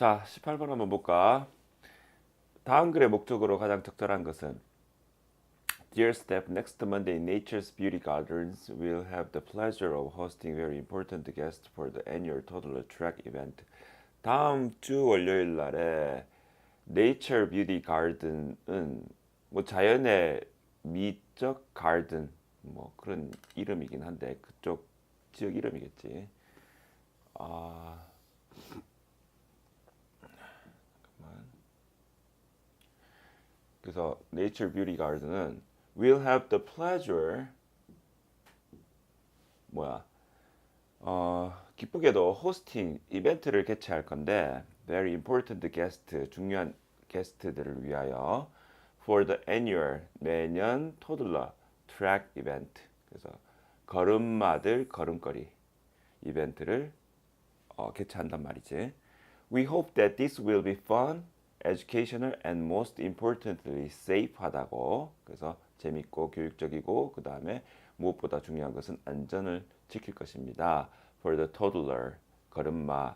자, 18번 한번 볼까? 다음 글의 목적으로 가장 적절한 것은 Dear staff, next Monday, Nature's Beauty Gardens will have the pleasure of hosting very important guests for the annual toddler track event. 다음 주 월요일 날에 Nature Beauty Garden은 뭐 자연의 미적 가든 뭐 그런 이름이긴 한데 그쪽 지역 이름이겠지. 아, 그래서 Nature Beauty Garden은 will have the pleasure 뭐야 기쁘게도 호스팅 이벤트를 개최할 건데 very important guest 중요한 게스트들을 위하여 for the annual 매년 토들러 track event 그래서 걸음마들 걸음걸이 이벤트를 개최한단 말이지. We hope that this will be fun, educational and most importantly safe하다고. 그래서 재밌고 교육적이고 그 다음에 무엇보다 중요한 것은 안전을 지킬 것입니다. For the toddler 걸음마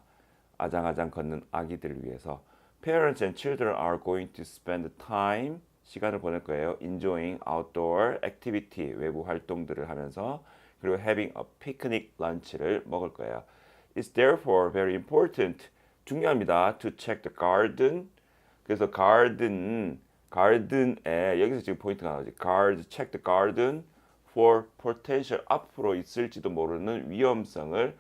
아장아장 걷는 아기들을 위해서 Parents and children are going to spend time 시간을 보낼 거예요. Enjoying outdoor activity 외부 활동들을 하면서 그리고 having a picnic lunch를 먹을 거예요. It's therefore very important 중요합니다. To check the garden. 그래서 garden에 여기서 지금 포인트가 나오지. check the garden for potential 앞으로 있을지도 모르는 위험성을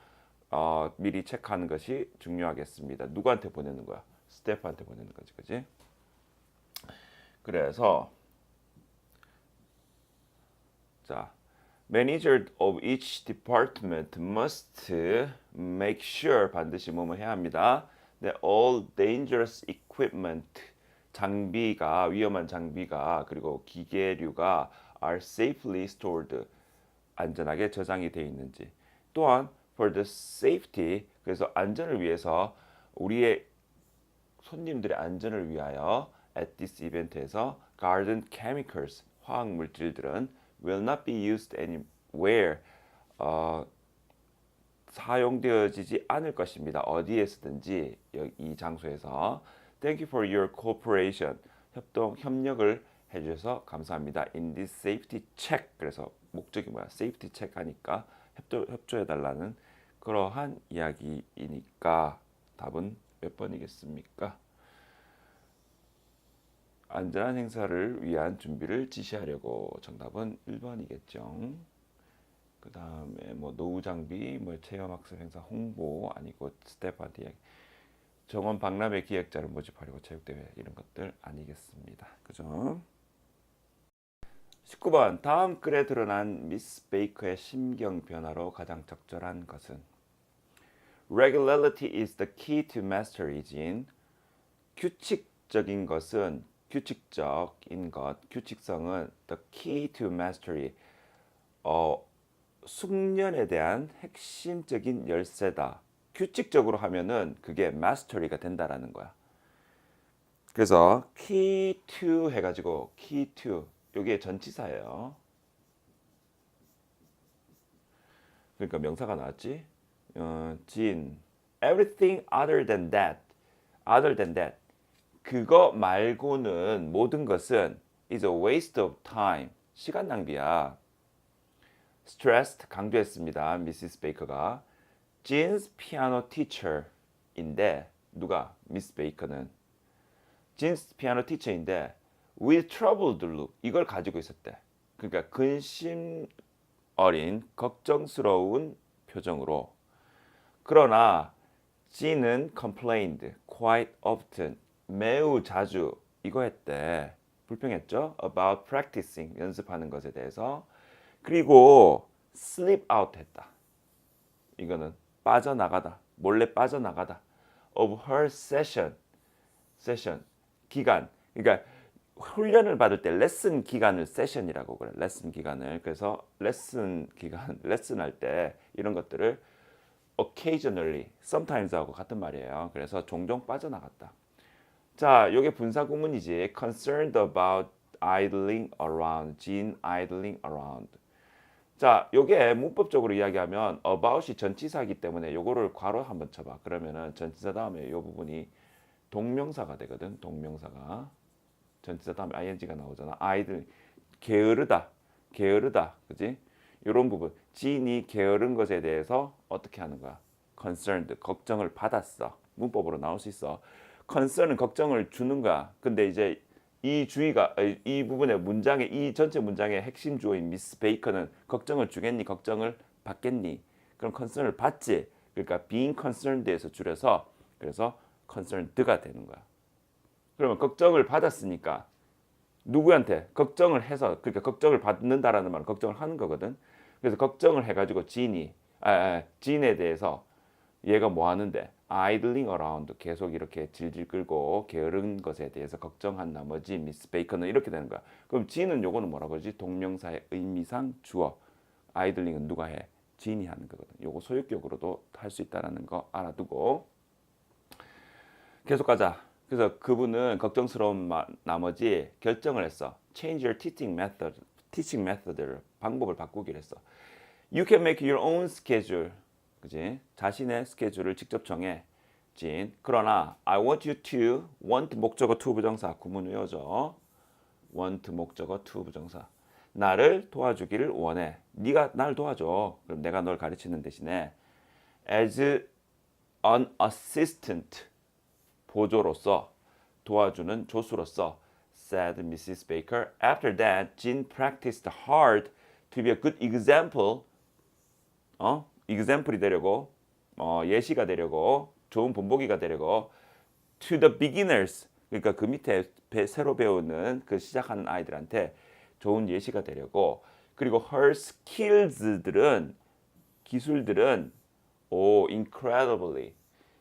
미리 체크하는 것이 중요하겠습니다. 누구한테 보내는 거야? 스태프한테 보내는 거지, 그지? 그래서 자, manager of each department must make sure 반드시 뭐뭐 해야 합니다. That all dangerous equipment 장비가 위험한 장비가 그리고 기계류가 are safely stored 안전하게 저장이 되어 있는지 또한 for the safety 그래서 안전을 위해서 우리의 손님들의 안전을 위하여 at this event에서 garden chemicals 화학 물질들은 will not be used anywhere 사용되어지지 않을 것입니다. 어디에서든지 이 장소에서 Thank you for your cooperation 협력을 해주셔서 감사합니다. In this safety check 그래서 목적이 뭐야? safety check 하니까 협조해달라는 그러한 이야기이니까 답은 몇 번이겠습니까? 안전한 행사를 위한 준비를 지시하려고 정답은 1번이겠죠. 그 다음에 뭐 노후 장비, 뭐 체험학습 행사 홍보 아니고 스태프한테 이야기. 정원 박람회 기획자를 모집하려고 체육대회 이런 것들 아니겠습니다. 그죠? 19번 다음 글에 드러난 미스 베이커의 심경 변화로 가장 적절한 것은 Regularity is the key to mastery, 진. 규칙적인 것은 규칙적인 것, 규칙성은 the key to mastery, 숙련에 대한 핵심적인 열쇠다. 규칙적으로 하면은 그게 mastery가 된다라는 거야. 그래서 key to 해가지고 key to 이게 전치사예요. 그러니까 명사가 나왔지. 진 everything other than that 그거 말고는 모든 것은 is a waste of time 시간 낭비야. stressed 강조했습니다. 미시스 베이커가 Jean's piano teacher인데 누가 미스 베이커는 Jean's piano teacher인데 with troubled look 이걸 가지고 있었대. 그러니까 근심 어린 걱정스러운 표정으로 그러나 Jean은 complained quite often 매우 자주 이거 했대. 불평했죠? about practicing 연습하는 것에 대해서 그리고 slip out 했다. 이거는 빠져나가다. 몰래 빠져나가다. of her session 기간. 그러니까 훈련을 받을 때 레슨 기간을 세션이라고 그래. 레슨 기간을. 그래서 레슨 기간, 레슨 할 때 이런 것들을 occasionally, sometimes 하고 같은 말이에요. 그래서 종종 빠져나갔다. 자, 요게 분사 구문이지. concerned about idling around, Jean idling around. 자, 요게 문법적으로 이야기하면 about이 전치사이기 때문에 요거를 괄호 한번 쳐봐. 그러면은 전치사 다음에 요 부분이 동명사가 되거든. 동명사가 전치사 다음에 ing가 나오잖아. 아이들 게으르다, 게으르다, 그지? 이런 부분. 진이 게으른 것에 대해서 어떻게 하는 거야? concerned, 걱정을 받았어. 문법으로 나올 수 있어. concern은 걱정을 주는 거야. 근데 이제 이 주의가 이 부분의 문장의 이 전체 문장의 핵심 주어인 미스 베이커는 걱정을 주겠니? 걱정을 받겠니? 그럼 concern을 받지. 그러니까 being concerned에서 줄여서 그래서 concerned가 되는 거야. 그러면 걱정을 받았으니까 누구한테 걱정을 해서 그러니까 걱정을 받는다라는 말은 걱정을 하는 거거든. 그래서 걱정을 해가지고 진에 대해서 얘가 뭐 하는데 idling around 계속 이렇게 질질 끌고 게으른 것에 대해서 걱정한 나머지 미스 베이커는 이렇게 되는 거야. 그럼 진은 요거는 뭐라고 하지? 동명사의 의미상 주어. idling은 누가 해? 진이 하는 거거든. 요거 소유격으로도 할 수 있다라는 거 알아두고 계속 가자. 그래서 그분은 걱정스러운 나머지 결정을 했어. Change your teaching method를 방법을 바꾸기로 했어. You can make your own schedule. 그지? 자신의 스케줄을 직접 정해. 진. 그러나 I want you to want 목적어 to 부정사 구문 외워줘. want 목적어 to 부정사. 나를 도와주기를 원해. 네가 날 도와줘. 그럼 내가 널 가르치는 대신에 as an assistant 보조로서 도와주는 조수로서 said Mrs. Baker. After that, Jean practiced hard to be a good example. example이 되려고 예시가 되려고 좋은 본보기가 되려고 to the beginners. 그러니까 그 밑에 새로 배우는 그 시작하는 아이들한테 좋은 예시가 되려고 그리고 her skills들은 기술들은 incredibly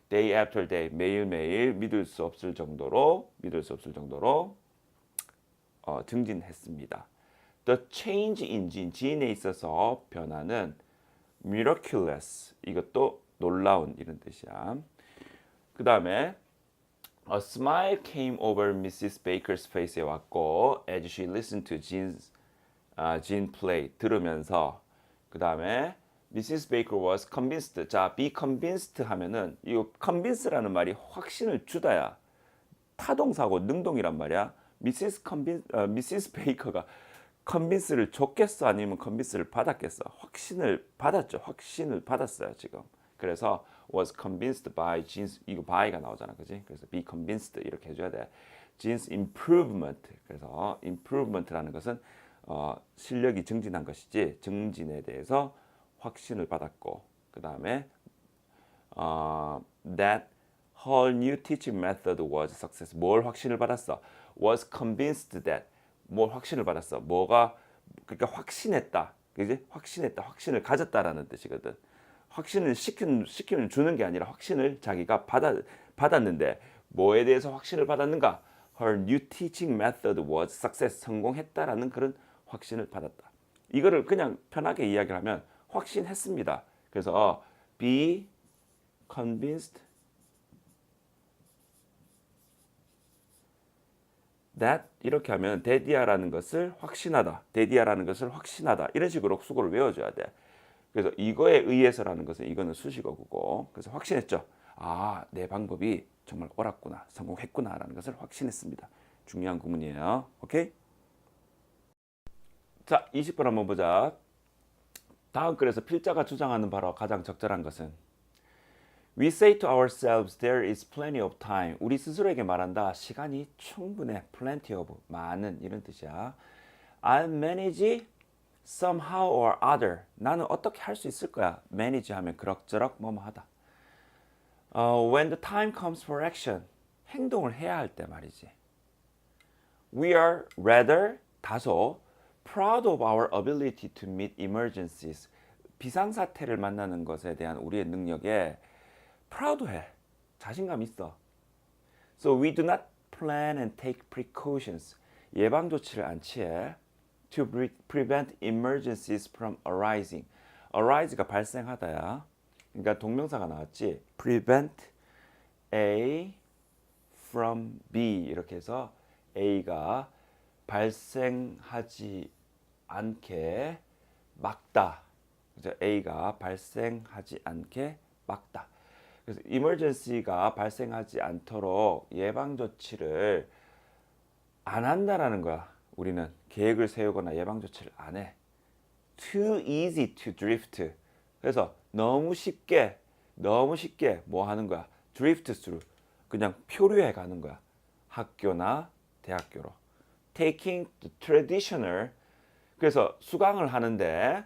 day after day 매일매일 믿을 수 없을 정도로 증진했습니다. The change in gene에 있어서 변화는 miraculous 이것도 놀라운 이런 뜻이야. 그 다음에 A smile came over Mrs. Baker's face에 왔고 as she listened to Jean play 들으면서 그 다음에 Mrs. Baker was convinced. 자, be convinced 하면은 이 convince라는 말이 확신을 주다야. 타동사고 능동이란 말이야. Mrs. Baker가 convince를 줬겠어 아니면 convince를 받았겠어? 확신을 받았죠. 확신을 받았어요 지금. 그래서 was convinced by Jean's 이거 by가 나오잖아, 그지? 그래서 be convinced 이렇게 해줘야 돼. Jean's improvement. 그래서 improvement라는 것은 실력이 증진한 것이지 증진에 대해서 확신을 받았고 그 다음에 that her new teaching method was success. 뭘 확신을 받았어? was convinced that 뭘 확신을 받았어? 뭐가 그러니까 확신했다, 그지? 확신했다, 확신을 가졌다라는 뜻이거든. 확신을 시키면 주는 게 아니라 확신을 자기가 받았는데 뭐에 대해서 확신을 받았는가? Her new teaching method was success. 성공했다라는 그런 확신을 받았다. 이거를 그냥 편하게 이야기를 하면 확신했습니다. 그래서 be convinced that 이렇게 하면 데디아라는 것을 확신하다. 데디아라는 것을 확신하다. 이런 식으로 수고를 외워줘야 돼. 그래서 이거에 의해서라는 것은 이거는 수식어고 그래서 확신했죠. 아, 내 방법이 정말 옳았구나. 성공했구나라는 것을 확신했습니다. 중요한 구문이에요. 오케이? 자, 20번 한번 보자. 다음 글에서 필자가 주장하는 바로 가장 적절한 것은 We say to ourselves there is plenty of time. 우리 스스로에게 말한다. 시간이 충분해. plenty of. 많은 이런 뜻이야. I'll manage somehow or other. 나는 어떻게 할 수 있을 거야. manage 하면 그럭저럭 뭐뭐 하다. When the time comes for action. 행동을 해야 할 때 말이지. We are rather 다소 proud of our ability to meet emergencies. 비상사태를 만나는 것에 대한 우리의 능력에 proud해. 자신감 있어. So we do not plan and take precautions. 예방 조치를 안 취해. To prevent emergencies from arising. arise가 발생하다야. 그러니까 동명사가 나왔지. prevent A from B 이렇게 해서 A가 발생하지 않게 막다. 그죠? A가 발생하지 않게 막다. 그래서 emergency가 발생하지 않도록 예방 조치를 안 한다라는 거야. 우리는 계획을 세우거나 예방 조치를 안 해. Too easy to drift. 그래서 너무 쉽게 뭐 하는 거야? drift through. 그냥 표류해 가는 거야. 학교나 대학교로. taking the traditional. 그래서 수강을 하는데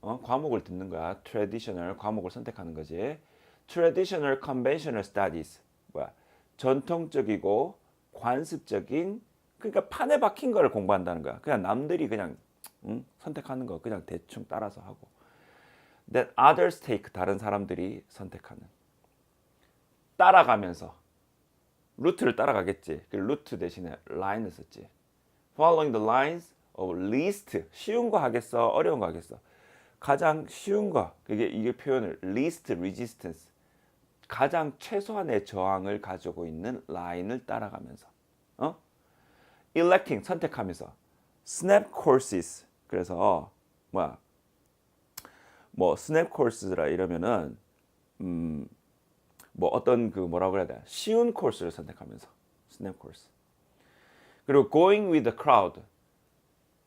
과목을 듣는 거야. traditional 과목을 선택하는 거지. traditional conventional studies. 뭐야? 전통적이고 관습적인, 그러니까 판에 박힌 거를 공부한다는 거야. 그냥 남들이 그냥 선택하는 거 그냥 대충 따라서 하고. That others take. 다른 사람들이 선택하는. 따라가면서. 루트를 따라가겠지. 그 루트 대신에 line을 썼지. Following the lines of least. 쉬운 거 하겠어? 어려운 거 하겠어? 가장 쉬운 거. 이게 표현을 least resistance. 가장 최소한의 저항을 가지고 있는 라인을 따라가면서. electing. 선택하면서. snap courses. 그래서 뭐 snap courses라 이러면은 뭐 어떤 그 뭐라고 해야 돼? 쉬운 코스를 선택하면서 snap course. 그리고 going with the crowd.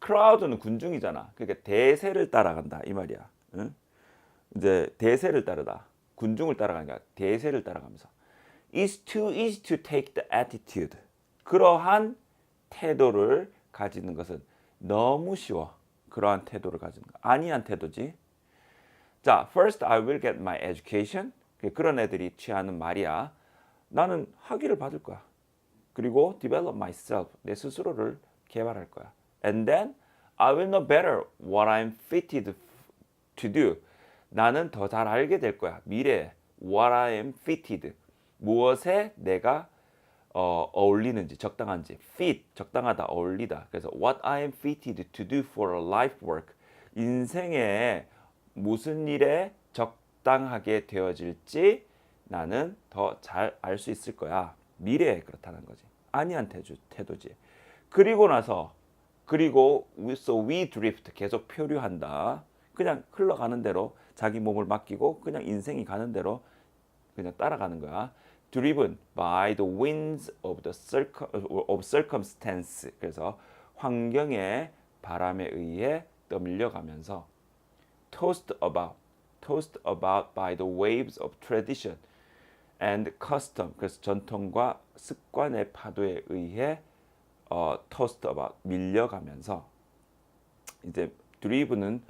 crowd는 군중이잖아. 그러니까 대세를 따라간다 이 말이야. 응? 이제 대세를 따르다. 군중을 따라가니까 대세를 따라가면서. It's too easy to take the attitude. 그러한 태도를 가지는 것은 너무 쉬워. 그러한 태도를 가지는 거. 아니한 태도지. 자, first I will get my education. 그런 애들이 취하는 말이야. 나는 학위를 받을 거야. 그리고 develop myself. 내 스스로를 개발할 거야. And then I will know better what I'm fitted to do. 나는 더 잘 알게 될 거야. 미래에 what I am fitted. 무엇에 내가 어울리는지, 적당한지. fit, 적당하다, 어울리다. 그래서 what I am fitted to do for a life work. 인생에 무슨 일에 적당하게 되어질지 나는 더 잘 알 수 있을 거야. 미래에 그렇다는 거지. 아니한 태도지. 그리고 나서 so we drift. 계속 표류한다. 그냥 흘러가는 대로 자기 몸을 맡기고 그냥 인생이 가는 대로 그냥 따라가는 거야. driven by the winds of circumstance. 그래서 환경의 바람에 의해 떠밀려가면서 tossed about by the waves of tradition and custom. 그래서 전통과 습관의 파도에 의해 tossed about 밀려가면서. 이제 driven은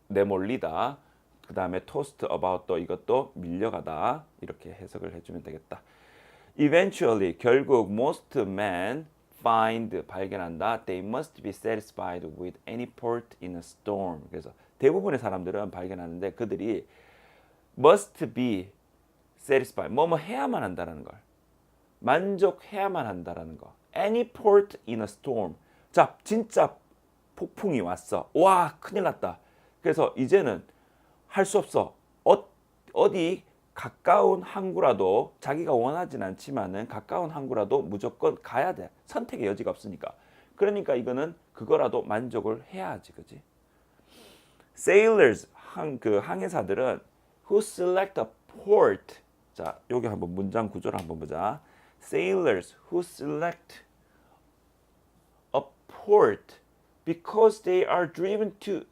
내몰리다. 그 다음에 tossed about 또 이것도 밀려가다. 이렇게 해석을 해주면 되겠다. Eventually 결국 most men find 발견한다. They must be satisfied with any port in a storm. 그래서 대부분의 사람들은 발견하는데 그들이 must be satisfied. 뭐뭐 해야만 한다라는 걸. 만족해야만 한다라는 거. Any port in a storm. 자, 진짜 폭풍이 왔어. 와, 큰일 났다. 그래서 이제는 할 수 없어. 어디 가까운 항구라도 자기가 원하진 않지만은 가까운 항구라도 무조건 가야 돼. 선택의 여지가 없으니까. 그러니까 이거는 그거라도 만족을 해야 하지, 그지? Sailors, 항해사들은 who select a port. 자, 여기 한번 문장 구조를 한번 보자. Sailors who select a port because they are driven to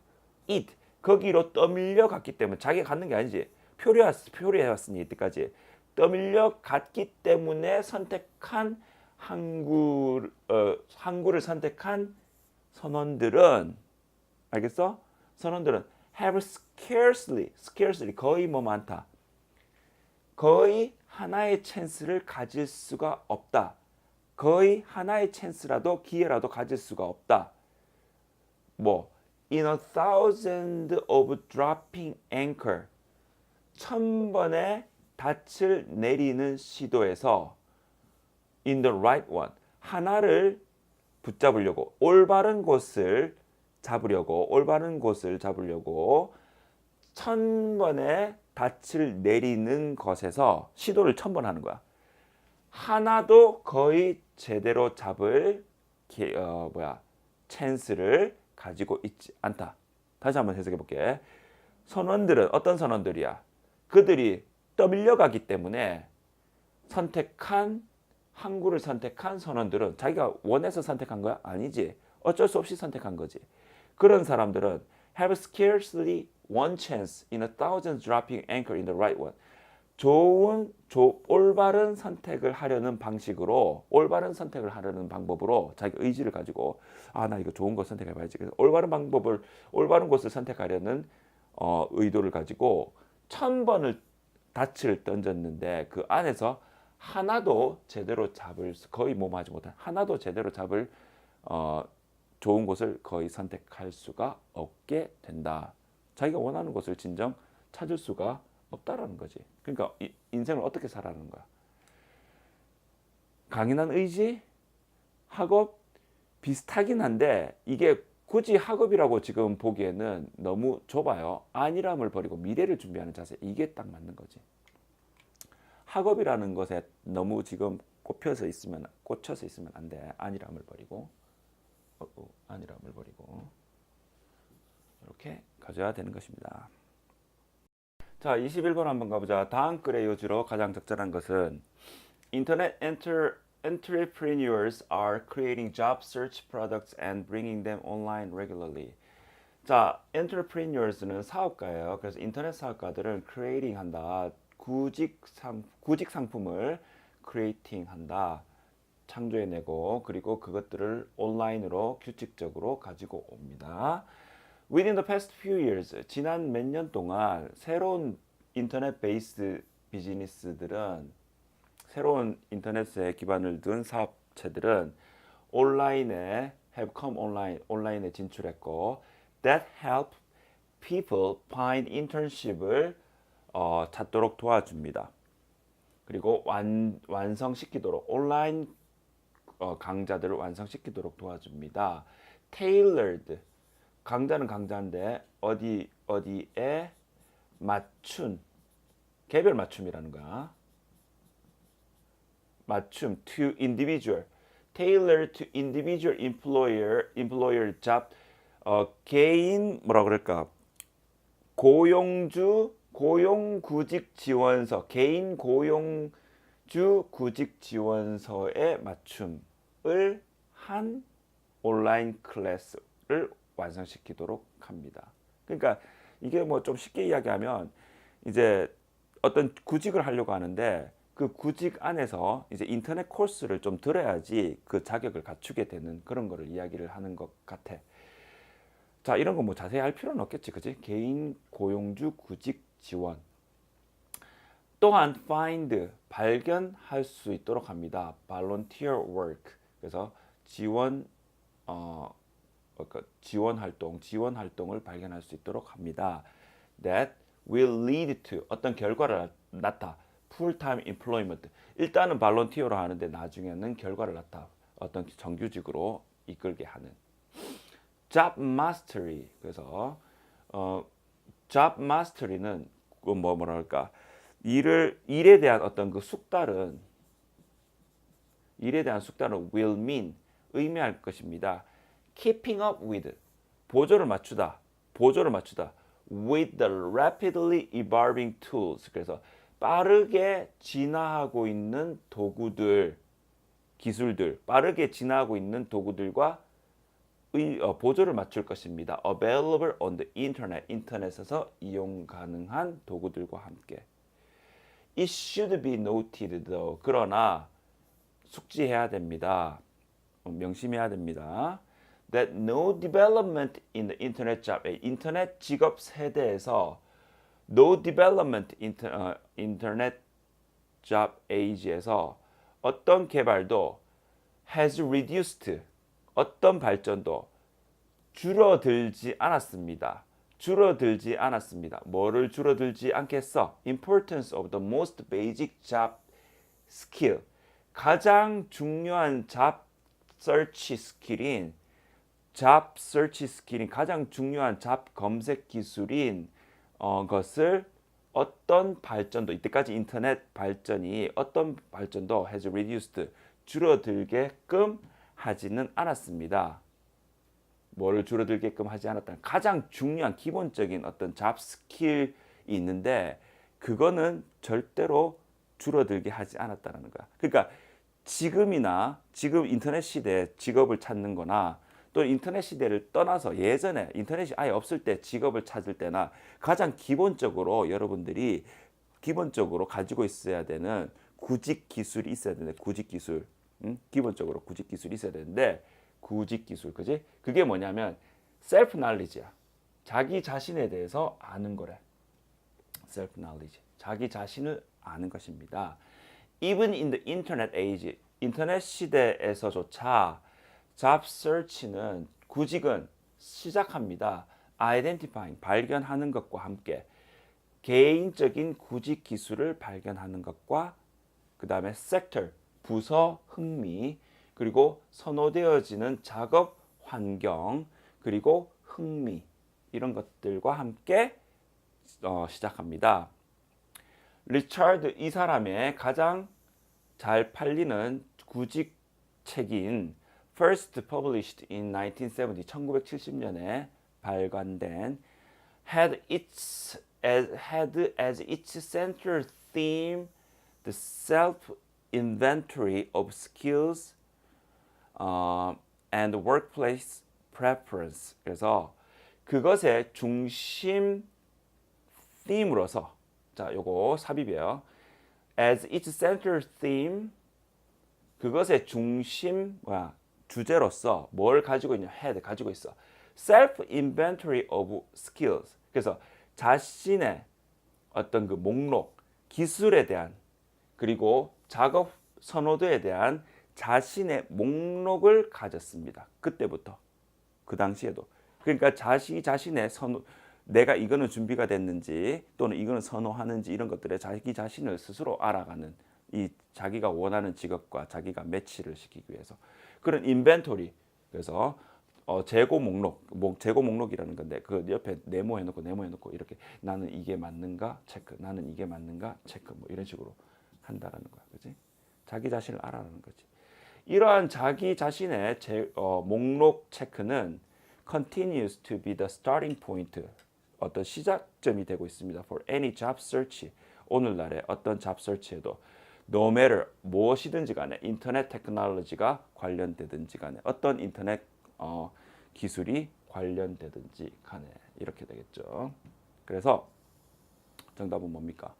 it. 거기로 떠밀려 갔기 때문에. 자기가 갔는 게 아니지. 표류해 왔으니 이때까지. 떠밀려 갔기 때문에 선택한 항구를 선택한 선원들은, 알겠어? 선원들은 have scarcely 거의 뭐 많다. 거의 하나의 찬스를 가질 수가 없다. 거의 하나의 찬스라도 기회라도 가질 수가 없다. 뭐 in a thousand of dropping anchor. 1000번의 닻을 내리는 시도에서 in the right one. 하나를 붙잡으려고 올바른 곳을 잡으려고 1000번의 닻을 내리는 것에서 시도를 1000번 하는 거야. 하나도 거의 제대로 잡을 찬스를 가지고 있지 않다. 다시 한번 해석해 볼게. 선원들은 어떤 선원들이야? 그들이 떠밀려가기 때문에 항구를 선택한 선원들은 자기가 원해서 선택한 거야? 아니지. 어쩔 수 없이 선택한 거지. 그런 사람들은 have scarcely one chance in a thousand dropping anchor in the right one. 올바른 선택을 하려는 방식으로, 올바른 선택을 하려는 방법으로 자기 의지를 가지고 나 이거 좋은 거 선택해봐야지. 그래서 올바른 곳을 선택하려는 의도를 가지고 1000번을 닻을 던졌는데 그 안에서 하나도 제대로 거의 모험하지 못한 하나도 제대로 잡을 좋은 곳을 거의 선택할 수가 없게 된다. 자기가 원하는 곳을 진정 찾을 수가 없다라는 거지. 그러니까 인생을 어떻게 살아가는 거야? 강인한 의지, 학업 비슷하긴 한데 이게 굳이 학업이라고 지금 보기에는 너무 좁아요. 안일함을 버리고 미래를 준비하는 자세, 이게 딱 맞는 거지. 학업이라는 것에 너무 지금 꽂혀서 있으면 안 돼. 안일함을 버리고 이렇게 가져야 되는 것입니다. 자, 21번 한번 가보자. 다음 글의 요지로 가장 적절한 것은 Internet entrepreneurs are creating job search products and bringing them online regularly. 자, entrepreneurs는 사업가예요. 그래서 인터넷 사업가들은 creating 한다. 구직 상품을 creating 한다. 창조해내고 그리고 그것들을 온라인으로 규칙적으로 가지고 옵니다. Within the past few years, 지난 몇 년 동안 새로운 인터넷 베이스 비즈니스들은 새로운 인터넷에 기반을 둔 사업체들은 온라인에 have come 온라인에 진출했고 that help people find internship을 찾도록 도와줍니다. 그리고 완성시키도록 온라인 강좌들을 완성시키도록 도와줍니다. Tailored 강좌는 강좌인데 어디에 맞춘 개별 맞춤이라는 거야. 맞춤 to individual, tailored to individual employer job. 개인 뭐라 그럴까? 고용구직 지원서, 개인 고용주 구직 지원서에 맞춤을 한 온라인 클래스를 완성시키도록 합니다. 그러니까 이게 뭐 좀 쉽게 이야기하면 이제 어떤 구직을 하려고 하는데 그 구직 안에서 이제 인터넷 코र्스를 좀 들어야지 그 자격을 갖추게 되는 그런 거를 이야기를 하는 것 같아. 자, 이런 거 뭐 자세히 할 필요는 없겠지, 그지? 개인 고용주 구직 지원. 또한 find 발견할 수 있도록 합니다. volunteer work. 그래서 지원 활동을 발견할 수 있도록 합니다. That will lead to 어떤 결과를 낳다. full-time employment. 일단은 발론티어로 하는데 나중에는 결과를 낳다. 어떤 정규직으로 이끌게 하는. job mastery. 그래서 job mastery는 뭐랄까? 일에 대한 어떤 그 숙달은 will mean 의미할 것입니다. keeping up with 보조를 맞추다 with the rapidly evolving tools. 그래서 빠르게 진화하고 있는 도구들과 보조를 맞출 것입니다. available on the internet. 인터넷에서 이용 가능한 도구들과 함께. It should be noted though. 그러나 숙지해야 됩니다. 명심해야 됩니다. That no development in the internet job, 인터넷 직업 세대에서 no development internet job age에서 어떤 개발도 has reduced 어떤 발전도 줄어들지 않았습니다. 뭐를 줄어들지 않겠어? Importance of the most basic job skill. 가장 중요한 job search 스킬인 가장 중요한 job 검색 기술인 것을 어떤 발전도 이때까지 인터넷 발전이 어떤 발전도 has reduced 줄어들게끔 하지는 않았습니다. 뭐를 줄어들게끔 하지 않았다. 가장 중요한 기본적인 어떤 잡 스킬이 있는데 그거는 절대로 줄어들게 하지 않았다는 거야. 그러니까 지금 인터넷 시대에 직업을 찾는 거나 또 인터넷 시대를 떠나서 예전에 인터넷이 아예 없을 때 직업을 찾을 때나 가장 기본적으로 여러분들이 기본적으로 가지고 있어야 되는 구직 기술이 있어야 되는데 구직 기술 기본적으로 구직 기술이 있어야 되는데 구직 기술 그지? 그게 뭐냐면 셀프 날리지야. 자기 자신에 대해서 아는 거래. 셀프 날리지. 자기 자신을 아는 것입니다. Even in the internet age, 인터넷 시대에서조차 job search는 구직은 시작합니다. identifying, 발견하는 것과 함께 개인적인 구직 기술을 발견하는 것과 그 다음에 sector, 부서 흥미, 그리고 선호되어지는 작업 환경, 그리고 흥미 이런 것들과 함께 시작합니다. 리차드 이 사람의 가장 잘 팔리는 구직 책인 First Published in 1970, 1970년에 발간된 had as its central theme the self-inventory of skills and workplace preference. 그래서 그것의 중심 theme으로서 자, 요거 삽입이에요. As its central theme 그것의 중심 주제로서 뭘 가지고 있냐? had 가지고 있어. self inventory of skills. 그래서 자신의 어떤 그 목록, 기술에 대한 그리고 작업 선호도에 대한 자신의 목록을 가졌습니다. 그때부터 그 당시에도. 그러니까 자신의 내가 이거는 준비가 됐는지 또는 이거는 선호하는지 이런 것들에 자기 자신을 스스로 알아가는 이 자기가 원하는 직업과 자기가 매치를 시키기 위해서 그런 인벤토리 그래서 재고 목록이라는 건데 그 옆에 네모해놓고 이렇게 나는 이게 맞는가 체크 나는 이게 맞는가 체크 뭐 이런 식으로 한다라는 거야, 그렇지? 자기 자신을 알아라는 거지. 이러한 자기 자신의 목록 체크는 continues to be the starting point 어떤 시작점이 되고 있습니다. For any job search 오늘날의 어떤 job search에도 no matter 무엇이든지 간에 인터넷 테크놀로지가 관련되든지 간에 어떤 인터넷 기술이 관련되든지 간에 이렇게 되겠죠. 그래서 정답은 뭡니까?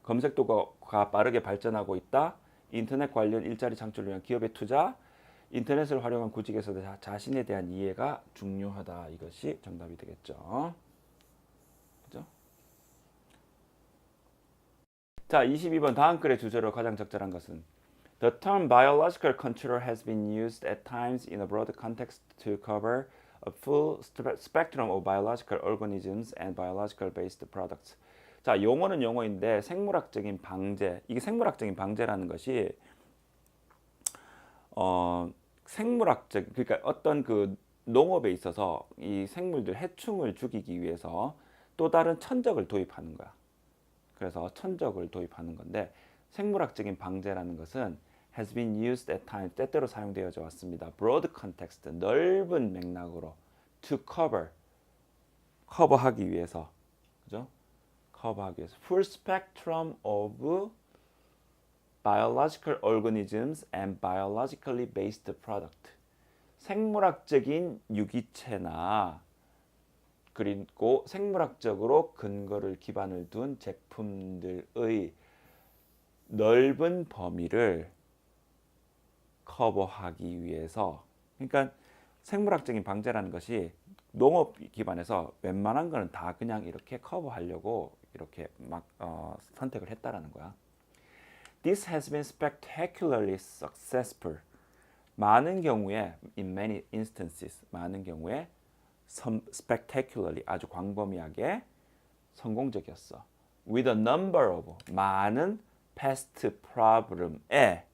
검색도가 빠르게 발전하고 있다. 인터넷 관련 일자리 창출을 위한 기업의 투자. 인터넷을 활용한 구직에서 자신에 대한 이해가 중요하다. 이것이 정답이 되겠죠. 그죠? 자, 22번 다음 글의 주제로 가장 적절한 것은 The term biological control has been used at times in a broad context to cover a full spectrum of biological organisms and biological based products. 자, 용어는 용어인데 생물학적인 방제. 이게 생물학적인 방제라는 것이 그러니까 어떤 그 농업에 있어서 이 생물들 해충을 죽이기 위해서 또 다른 천적을 도입하는 거야. 그래서 천적을 도입하는 건데 생물학적인 방제라는 것은 has been used at times 때때로 사용되어져 왔습니다. broad context 넓은 맥락으로 to 커버하기 위해서 그죠? 커버하기 위해서 full spectrum of biological organisms and biologically based product 생물학적인 유기체나 그리고 생물학적으로 근거를 기반을 둔 제품들의 넓은 범위를 커버하기 위해서 그러니까 생물학적인 방제라는 것이 농업 기반에서 웬만한 거는 다 그냥 이렇게 커버하려고 이렇게 막 선택을 했다라는 거야. This has been spectacularly successful. 많은 경우에 in many instances 많은 경우에 spectacularly 아주 광범위하게 성공적이었어. With a number of 많은 past problem에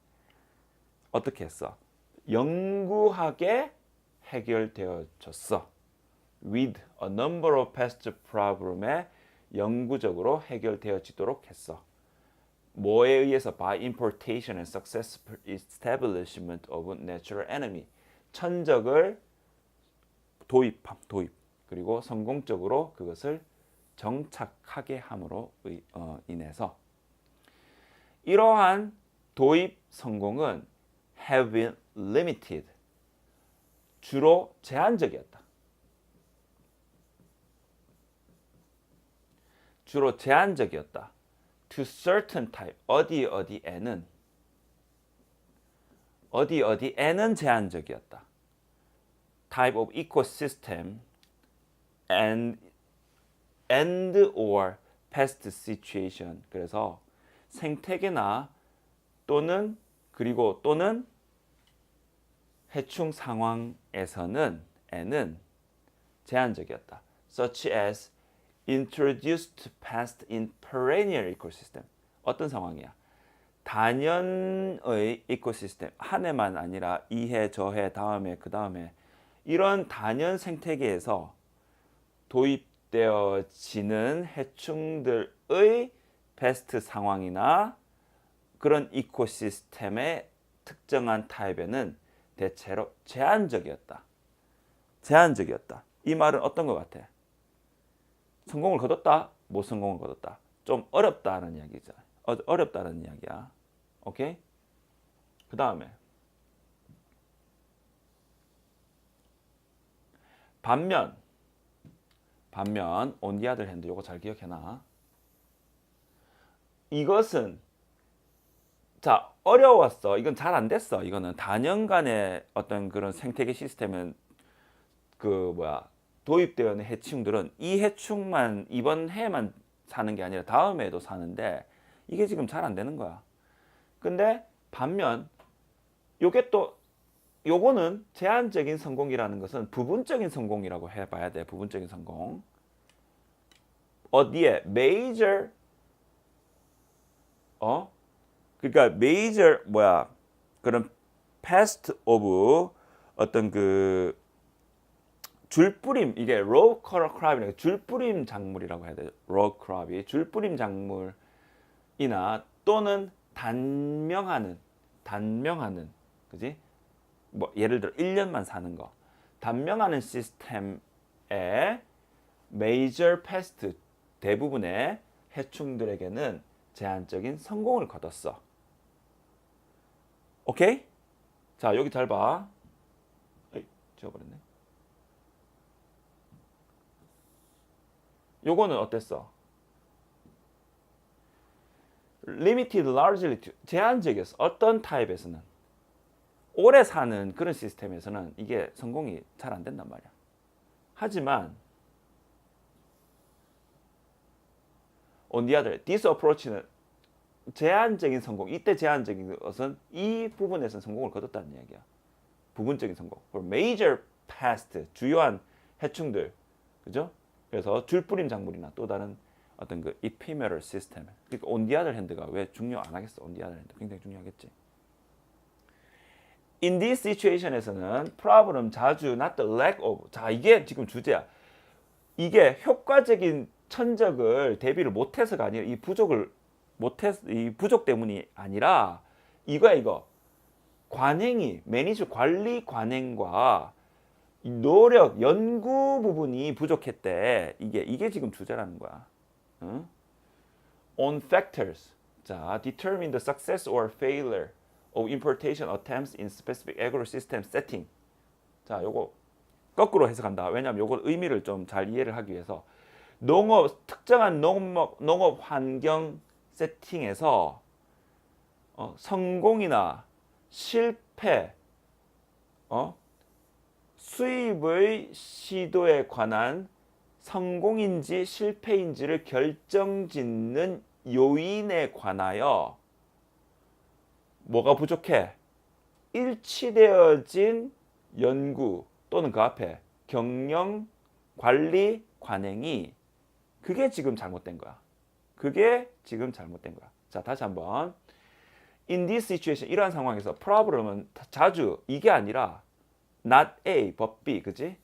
어떻게 했어? 영구하게 해결되어졌어. With a number of past problem에 영구적으로 해결되어지도록 했어. 뭐에 의해서? By importation and successful establishment of natural enemy. 천적을 도입 그리고 성공적으로 그것을 정착하게 함으로 인해서 이러한 도입 성공은 have been limited. 주로 제한적이었다. 주로 제한적이었다. to certain type. 어디에는 제한적이었다. type of ecosystem and or past situation. 그래서 생태계나 또는 해충 상황에서는 제한적이었다. such as introduced past in perennial ecosystem. 어떤 상황이야? 단연의 이코시스템, 한 해만 아니라 2해, 저해, 다음해, 그 다음에 이런 단연 생태계에서 도입되어지는 해충들의 베스트 상황이나 그런 이코시스템의 특정한 타입에는 대체로 제한적이었다. 이 말은 어떤 것 같아? 성공을 거뒀다? 못 성공을 거뒀다? 좀 어렵다는 이야기죠. 어렵다는 이야기야. 오케이? 그 다음에 반면 on the other hand, 요거 잘 기억해놔. 이것은 자 어려웠어. 이건 잘 안 됐어. 이거는 단연간의 어떤 그런 생태계 시스템은 도입되어 있는 해충들은 이 해충만 이번 해만 사는 게 아니라 다음 해에도 사는데 이게 지금 잘 안 되는 거야. 근데 반면 요거는 제한적인 성공이라는 것은 부분적인 성공이라고 해봐야 돼. 부분적인 성공. 어디에? major 그러니까 major 그런 pest of 어떤 그 줄뿌림, 이게 row crop, 줄뿌림 작물이라고 해야 되죠. row crop이 줄뿌림 작물이나 또는 단명하는 그지? 예를 들어 1년만 사는 거. 단명하는 시스템의 major pest, 대부분의 해충들에게는 제한적인 성공을 거뒀어. 오케이? 자, 여기 잘 봐. 지워버렸네. 요거는 어땠어? limited largely 제한적이었어. 어떤 타입에서는 오래 사는 그런 시스템에서는 이게 성공이 잘 안 된단 말이야. 하지만 on the other, this approach는 제한적인 성공, 이때 제한적인 것은 이 부분에서 성공을 거뒀다는 이야기야. 부분적인 성공. for major pest, 주요한 해충들, 그죠? 그래서 줄뿌림 작물이나 또 다른 어떤 그 ephemeral system. 그러니까 on the other hand가 왜 중요 안 하겠어? on the other hand 굉장히 중요하겠지. In this situation에서는 problem 자주 not the lack of. 자, 이게 지금 주제야. 이게 효과적인 천적을 대비를 못해서가 아니라 이 부족 때문이 아니라 이거 관행이 매니저 관리 관행과 노력 연구 부분이 부족했대. 이게 지금 주제라는 거야. 응? On factors. 자, determine the success or failure of importation attempts in specific agro-system setting. 자, 요거 거꾸로 해석한다. 왜냐하면 요거 의미를 좀 잘 이해를 하기 위해서 특정한 농업 환경 세팅에서 성공이나 실패, 수입의 시도에 관한 성공인지 실패인지를 결정짓는 요인에 관하여 뭐가 부족해? 일치되어진 연구 또는 그 앞에 경영, 관리, 관행이 그게 지금 잘못된 거야. 자, 다시 한번. In this situation, 이러한 상황에서 problem은 자주 이게 아니라 not A, but B, 그지?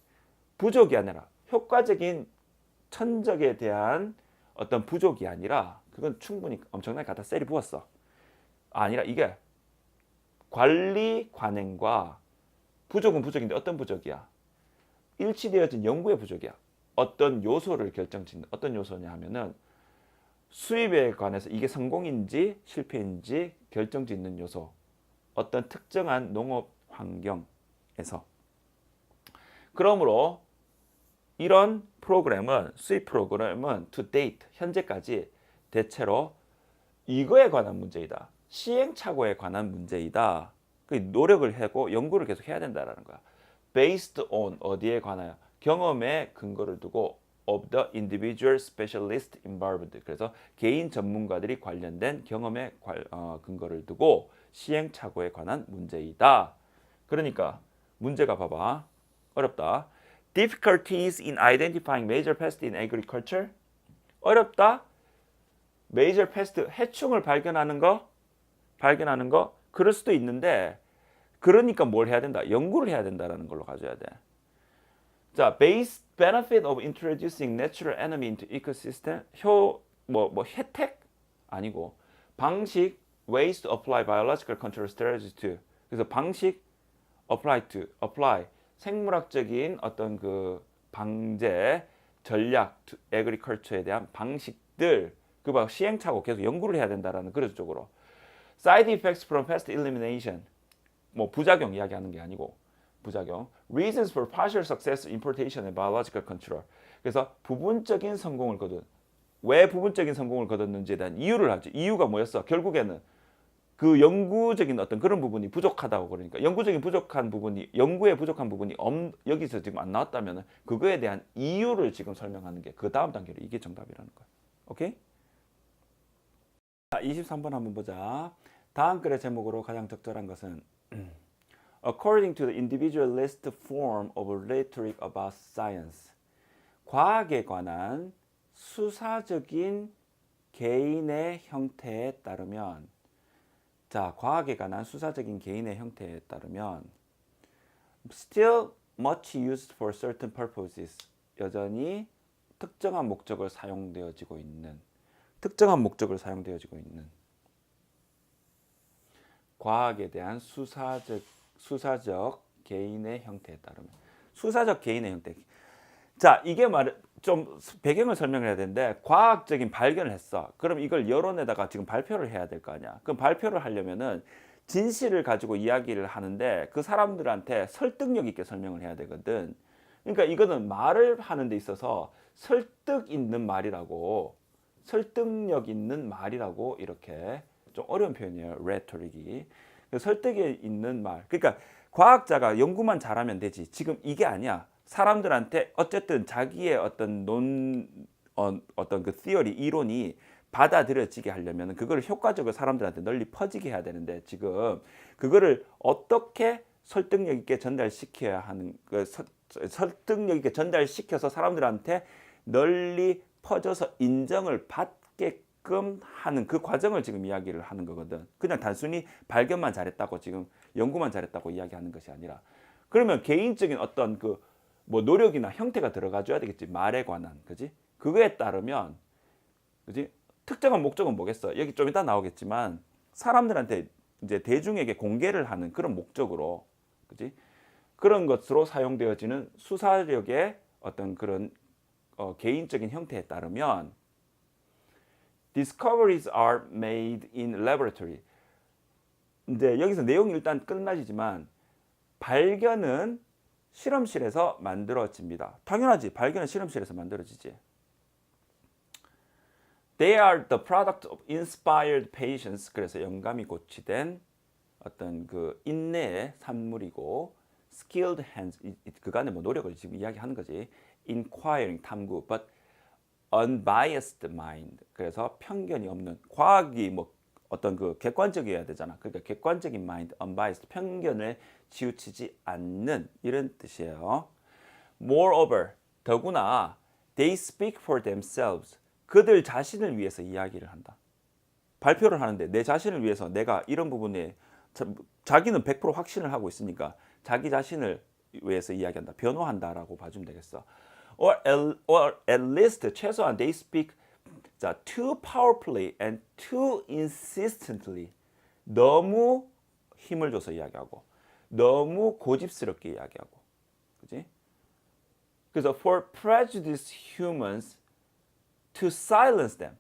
부족이 아니라 효과적인 천적에 대한 어떤 부족이 아니라 그건 충분히 엄청나게 갖다 셀이 부었어. 아니라 이게 관리 관행과 부족은 부족인데 어떤 부족이야? 일치되어진 연구의 부족이야. 어떤 요소를 결정짓는 어떤 요소냐 하면은 수입에 관해서 이게 성공인지 실패인지 결정짓는 요소. 어떤 특정한 농업 환경에서. 그러므로 이런 프로그램은 수입 프로그램은 to date 현재까지 대체로 이거에 관한 문제이다. 시행착오에 관한 문제이다. 그 노력을 하고 연구를 계속 해야 된다라는 거야. Based on 어디에 관하여 경험에 근거를 두고 of the individual specialist involved. 그래서 개인 전문가들이 관련된 경험에 근거를 두고 시행착오에 관한 문제이다. 그러니까 문제가 봐봐. 어렵다. Difficulties in identifying major pests in agriculture. 어렵다. major pest 해충을 발견하는 거 그럴 수도 있는데 그러니까 뭘 해야 된다? 연구를 해야 된다라는 걸로 가져야 돼. 자, base benefit of introducing natural enemy into ecosystem. 혜택 아니고 방식 ways to apply biological control strategy to. 그래서 방식 apply 생물학적인 어떤 그 방제 전략 agriculture에 대한 방식들 그 시행착오 계속 연구를 해야 된다라는 그런 쪽으로. Side effects from pest elimination. 뭐 부작용 이야기하는 게 아니고 부작용. Reasons for partial success importation and biological control. 그래서 부분적인 성공을 거둔. 왜 부분적인 성공을 거뒀는지에 대한 이유를 하죠. 이유가 뭐였어? 결국에는 그 연구적인 어떤 그런 부분이 부족하다고 그러니까 연구적인 부족한 부분이 연구에 부족한 부분이 여기서 지금 안 나왔다면 그거에 대한 이유를 지금 설명하는 게 그 다음 단계로 이게 정답이라는 거야. 오케이? 자, 23번 한번 보자. 다음 글의 제목으로 가장 적절한 것은 According to the individualist form of rhetoric about science. 과학에 관한 수사적인 개인의 형태에 따르면 자, 과학에 관한 수사적인 개인의 형태에 따르면 still much used for certain purposes. 여전히 특정한 목적을 사용되어지고 있는 과학에 대한 수사적 개인의 형태에 따르면 수사적 개인의 형태. 자, 이게 좀 배경을 설명을 해야 되는데 과학적인 발견을 했어. 그럼 이걸 여론에다가 지금 발표를 해야 될 거 아니야. 그럼 발표를 하려면은 진실을 가지고 이야기를 하는데 그 사람들한테 설득력 있게 설명을 해야 되거든. 그러니까 이거는 말을 하는 데 있어서 설득력 있는 말이라고 이렇게 좀 어려운 표현이에요. 레토릭이. 설득이 있는 말. 그러니까 과학자가 연구만 잘하면 되지. 지금 이게 아니야. 사람들한테 어쨌든 자기의 어떤 어떤 그 티어리 이론이 받아들여지게 하려면 그거를 효과적으로 사람들한테 널리 퍼지게 해야 되는데 지금 그거를 어떻게 설득력 있게 전달시켜야 하는 설득력 있게 전달시켜서 사람들한테 널리 퍼져서 인정을 받게끔 하는 그 과정을 지금 이야기를 하는 거거든. 그냥 단순히 발견만 잘했다고 지금 연구만 잘했다고 이야기하는 것이 아니라 그러면 개인적인 어떤 그 뭐 노력이나 형태가 들어가줘야 되겠지. 말에 관한, 그지? 그거에 따르면, 그지? 특정한 목적은 뭐겠어? 여기 좀 이따 나오겠지만 사람들한테 이제 대중에게 공개를 하는 그런 목적으로, 그지? 그런 것으로 사용되어지는 수사력의 어떤 그런 개인적인 형태에 따르면 discoveries are made in laboratory. 이제 여기서 내용이 일단 끝나지만 발견은 실험실에서 만들어집니다. 당연하지. 발견은 실험실에서 만들어지지. They are the product of inspired patience. 그래서 영감이 고취된 어떤 그 인내의 산물이고 skilled hands. 그간의 뭐 노력을 지금 이야기하는 거지. Inquiring 탐구, but unbiased mind. 그래서 편견이 없는 과학이 뭐 어떤 그 객관적이어야 되잖아. 그러니까 객관적인 mind, unbiased, 편견을 치우치지 않는 이런 뜻이에요. Moreover, 더구나 they speak for themselves. 그들 자신을 위해서 이야기를 한다. 발표를 하는데 내 자신을 위해서 내가 이런 부분에 자기는 100% 확신을 하고 있으니까 자기 자신을 위해서 이야기한다. 변호한다라고 봐주면 되겠어. Or at least 최소한 they speak 자, too powerfully and too insistently. 너무 힘을 줘서 이야기하고 너무 고집스럽게 이야기하고. 그지? 그래서 for prejudiced humans to silence them.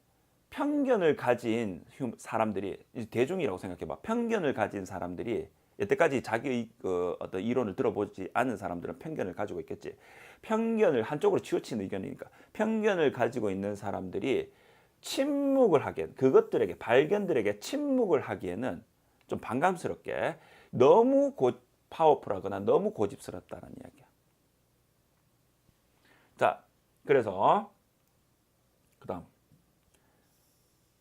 편견을 가진 사람들이, 대중이라고 생각해봐. 편견을 가진 사람들이, 여태까지 자기의 어떤 이론을 들어보지 않은 사람들은 편견을 가지고 있겠지. 편견을 한쪽으로 치우친 의견이니까. 편견을 가지고 있는 사람들이 침묵을 하기엔, 그것들에게, 발견들에게 침묵을 하기에는 좀 반감스럽게 너무 파워풀하거나 너무 고집스럽다는 이야기야. 자, 그래서 그 다음,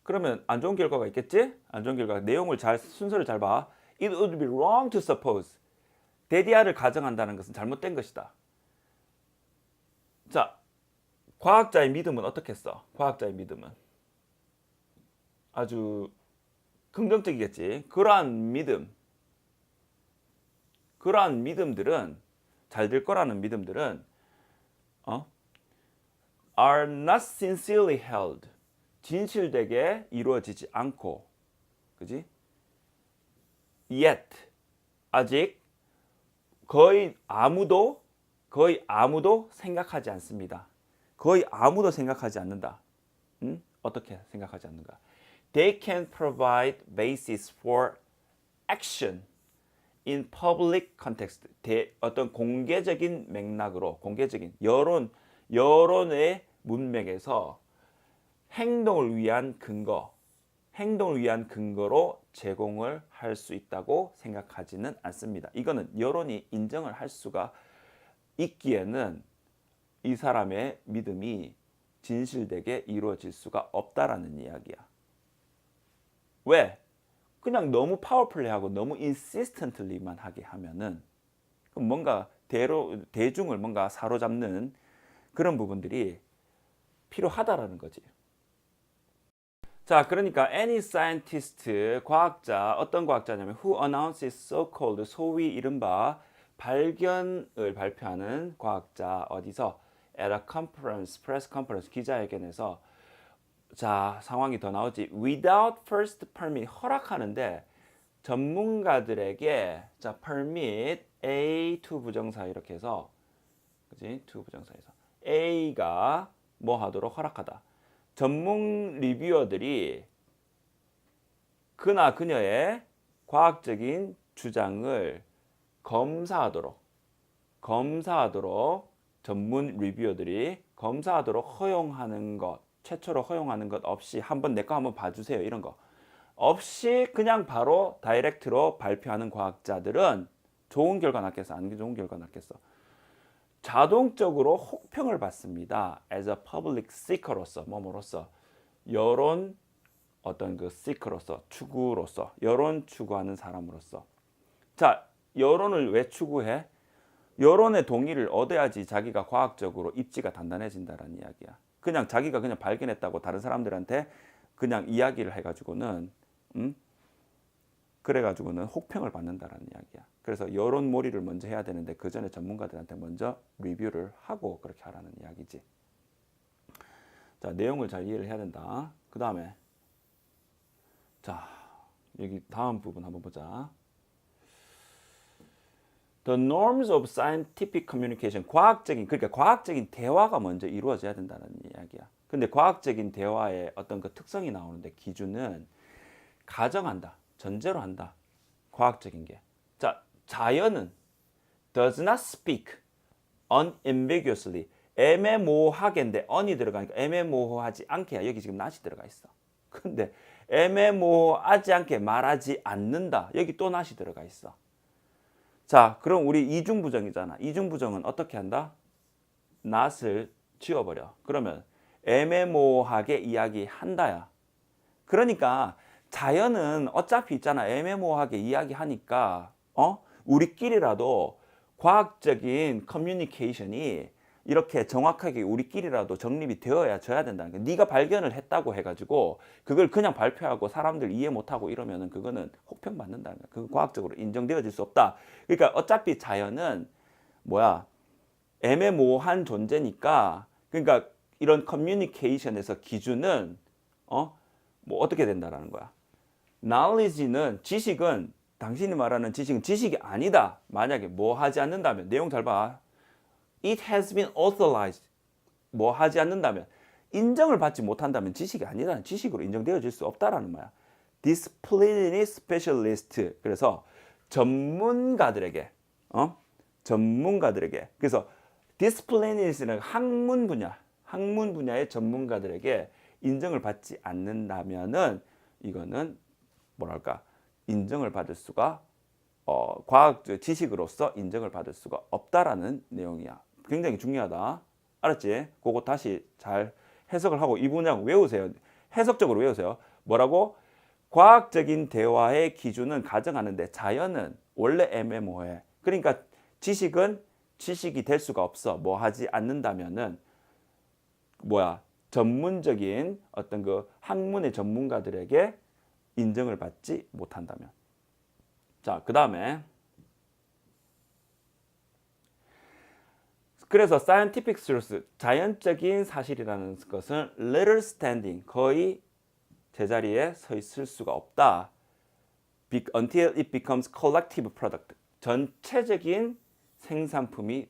그러면 안 좋은 결과가 있겠지? 안 좋은 결과, 내용을 순서를 잘 봐. It would be wrong to suppose. 데디아를 가정한다는 것은 잘못된 것이다. 자, 과학자의 믿음은 어떻겠어? 과학자의 믿음은 아주 긍정적이겠지. 그러한 믿음들은, 잘 될 거라는 믿음들은 are not sincerely held. 진실되게 이루어지지 않고, 그지? Yet, 아직 거의 아무도 생각하지 않습니다. 거의 아무도 생각하지 않는다. 어떻게 생각하지 않는가? They can provide basis for action in public context. 어떤 공개적인 맥락으로, 공개적인 여론의 문맥에서 행동을 위한 근거로 제공을 할 수 있다고 생각하지는 않습니다. 이거는 여론이 인정을 할 수가 있기에는 이 사람의 믿음이 진실되게 이루어질 수가 없다라는 이야기야. 왜? 그냥 너무 파워풀리하고 너무 insistently만 하게 하면은 뭔가 대중을 뭔가 사로잡는 그런 부분들이 필요하다라는 거지. 자, 그러니까 any scientist, 과학자, 어떤 과학자냐면 who announces so-called, 소위 이른바 발견을 발표하는 과학자, 어디서? at a conference, press conference, 기자회견에서. 자, 상황이 더 나오지. without first permit, 허락하는데 전문가들에게, 자, permit, A, to 부정사 이렇게 해서, 그지? to 부정사에서 A가 뭐 하도록 허락하다. 전문 리뷰어들이 그나 그녀의 과학적인 주장을 검사하도록 전문 리뷰어들이 검사하도록 허용하는 것, 최초로 허용하는 것 없이 한번 내 거 한번 봐주세요, 이런 거 없이 그냥 바로 다이렉트로 발표하는 과학자들은 좋은 결과 낳겠어, 안 좋은 결과 낳겠어? 자동적으로 혹평을 받습니다. as a public seeker로서, 뭐로서? 여론 어떤 그 seeker로서, 추구로서, 여론 추구하는 사람으로서. 자, 여론을 왜 추구해? 여론의 동의를 얻어야지 자기가 과학적으로 입지가 단단해진다는 이야기야. 그냥 자기가 그냥 발견했다고 다른 사람들한테 그냥 이야기를 해가지고는 그래가지고는 혹평을 받는다라는 이야기야. 그래서 여론몰이를 먼저 해야 되는데 그 전에 전문가들한테 먼저 리뷰를 하고 그렇게 하라는 이야기지. 자, 내용을 잘 이해를 해야 된다. 그 다음에 자, 여기 다음 부분 한번 보자. The norms of scientific communication. 그러니까 과학적인 대화가 먼저 이루어져야 된다는 이야기야. 근데 과학적인 대화의 어떤 그 특성이 나오는데 기준은 가정한다. 전제로 한다. 과학적인 게. 자, 자연은 does not speak unambiguously. 애매모호하게인데 on이 들어가니까 애매모호하지 않게. 여기 지금 not이 들어가 있어. 근데 애매모호하지 않게 말하지 않는다. 여기 또 not이 들어가 있어. 자, 그럼 우리 이중부정이잖아. 이중부정은 어떻게 한다? not을 지워버려. 그러면 애매모호하게 이야기한다야. 그러니까 자연은 어차피 있잖아. 애매모호하게 이야기하니까 우리끼리라도 과학적인 커뮤니케이션이 이렇게 정확하게 우리끼리라도 정립이 되어야 져야 된다는 거야. 네가 발견을 했다고 해가지고 그걸 그냥 발표하고 사람들 이해 못하고 이러면은 그거는 혹평받는다는 거야. 그거 과학적으로 인정되어질 수 없다. 그러니까 어차피 자연은 뭐야? 애매모호한 존재니까, 그러니까 이런 커뮤니케이션에서 기준은 뭐 어떻게 된다라는 거야. knowledge는, 지식은, 당신이 말하는 지식은 지식이 아니다. 만약에 뭐 하지 않는다면, 내용 잘 봐. it has been authorized 뭐 하지 않는다면 인정을 받지 못한다면 지식이 아니라는 지식으로 인정되어질 수 없다라는 말이야. disciplinary specialist 그래서 전문가들에게 전문가들에게 그래서 disciplinary는 학문 분야의 전문가들에게 인정을 받지 않는다면은 이거는 뭐랄까 인정을 받을 수가 과학적 지식으로서 인정을 받을 수가 없다라는 내용이야. 굉장히 중요하다. 알았지? 그거 다시 잘 해석을 하고 이 문장 외우세요. 해석적으로 외우세요. 뭐라고? 과학적인 대화의 기준은 가정하는데 자연은 원래 애매모호해. 그러니까 지식은 지식이 될 수가 없어. 뭐 하지 않는다면은 뭐야? 전문적인 어떤 그 학문의 전문가들에게 인정을 받지 못한다면. 자, 그 다음에 그래서 scientific truth, 자연적인 사실이라는 것은 little standing, 거의 제자리에 서 있을 수가 없다. until it becomes collective product, 전체적인 생산품이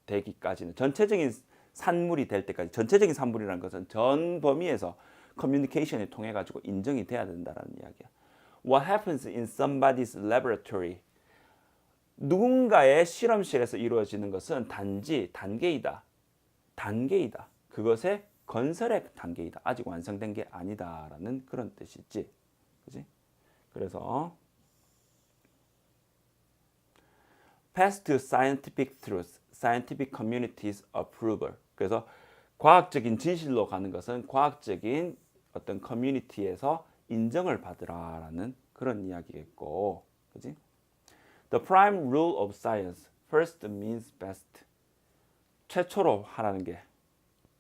되기까지는, 전체적인 산물이 될 때까지, 전체적인 산물이라는 것은 전 범위에서 커뮤니케이션을 통해 가지고 인정이 돼야 된다는 이야기야. What happens in somebody's laboratory? 누군가의 실험실에서 이루어지는 것은 단지 단계이다. 그것의 건설의 단계이다. 아직 완성된 게 아니다라는 그런 뜻이지. 그지? 그래서 pass to scientific truth, scientific community's approval. 그래서 과학적인 진실로 가는 것은 과학적인 어떤 커뮤니티에서 인정을 받으라라는 그런 이야기겠고, 그지? The prime rule of science, first means best. 최초로 하라는 게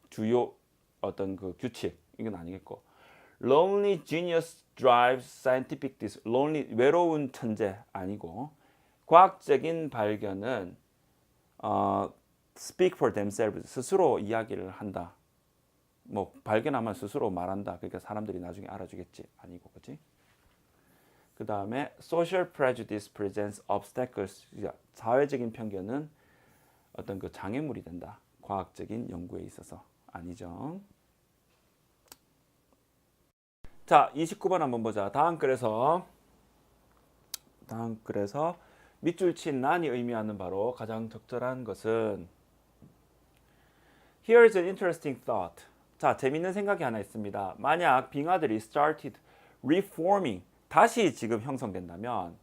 주요 어떤 그 규칙 이건 아니겠고. Lonely genius drives scientific lonely 외로운 천재 아니고 과학적인 발견은 speak for themselves 스스로 이야기를 한다. 뭐 발견하면 스스로 말한다. 그러니까 사람들이 나중에 알아주겠지 아니고 그렇지? 그 다음에 social prejudice presents obstacles. 사회적인 편견은 어떤 그 장애물이 된다. 과학적인 연구에 있어서 아니죠. 자, 29번 한번 보자. 다음 글에서 밑줄 친 난이 의미하는 바로 가장 적절한 것은 Here's an interesting thought. 자, 재밌는 생각이 하나 있습니다. 만약 빙하들이 started reforming 다시 지금 형성된다면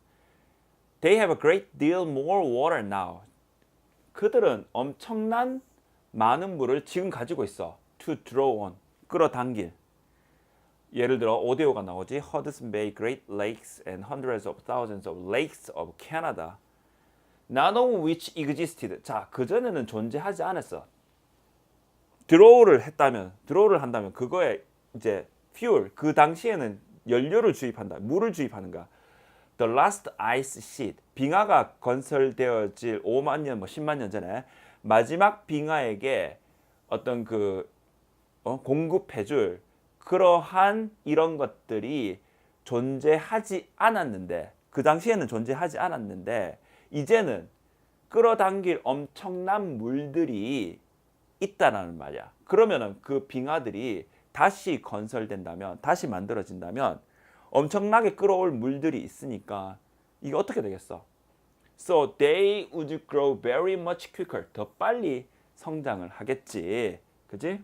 They have a great deal more water now. 그들은 엄청난 많은 물을 지금 가지고 있어. To draw on. 끌어당길. 예를 들어 오데오가 나오지. Hudson Bay, Great Lakes and hundreds of thousands of lakes of Canada. None of which existed. 자, 그전에는 존재하지 않았어. 드로우를 한다면 그거에 이제 fuel, 그 당시에는 연료를 주입한다. 물을 주입하는가. The last ice sheet. 빙하가 건설되어질 5만 년, 10만 년 전에 마지막 빙하에게 어떤 그 공급해줄 그러한 이런 것들이 존재하지 않았는데 그 당시에는 존재하지 않았는데 이제는 끌어당길 엄청난 물들이 있다라는 말이야. 그러면은 그 빙하들이 다시 건설된다면, 다시 만들어진다면 엄청나게 끌어올 물들이 있으니까 이게 어떻게 되겠어? So they would grow very much quicker. 더 빨리 성장을 하겠지. 그지?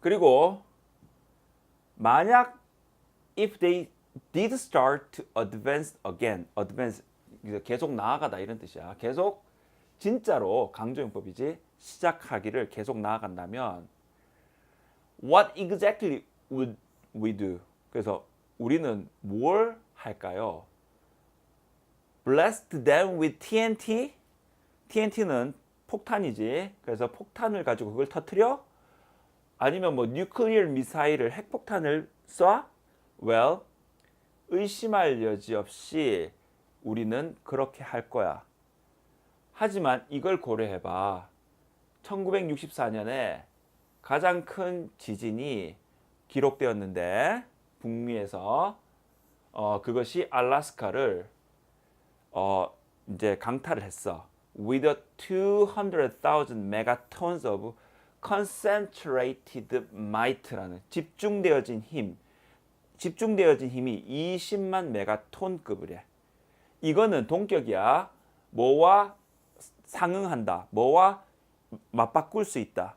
그리고 만약 if they did start to advance again, advance 계속 나아가다 이런 뜻이야. 계속 진짜로 강조용법이지. 시작하기를 계속 나아간다면 what exactly would we do? 그래서 우리는 뭘 할까요? blast them with TNT? TNT는 폭탄이지. 그래서 폭탄을 가지고 그걸 터뜨려? 아니면 뭐 nuclear 미사일을 핵폭탄을 쏴? Well, 의심할 여지 없이 우리는 그렇게 할 거야. 하지만 이걸 고려해봐. 1964년에 가장 큰 지진이 기록되었는데 북미에서 그것이 알래스카를 이제 강타를 했어. With a 200,000 megatons of concentrated might라는 집중되어진 힘이 20만 메가톤급이래. 이거는 동격이야. 뭐와 상응한다. 뭐와 맞바꿀 수 있다.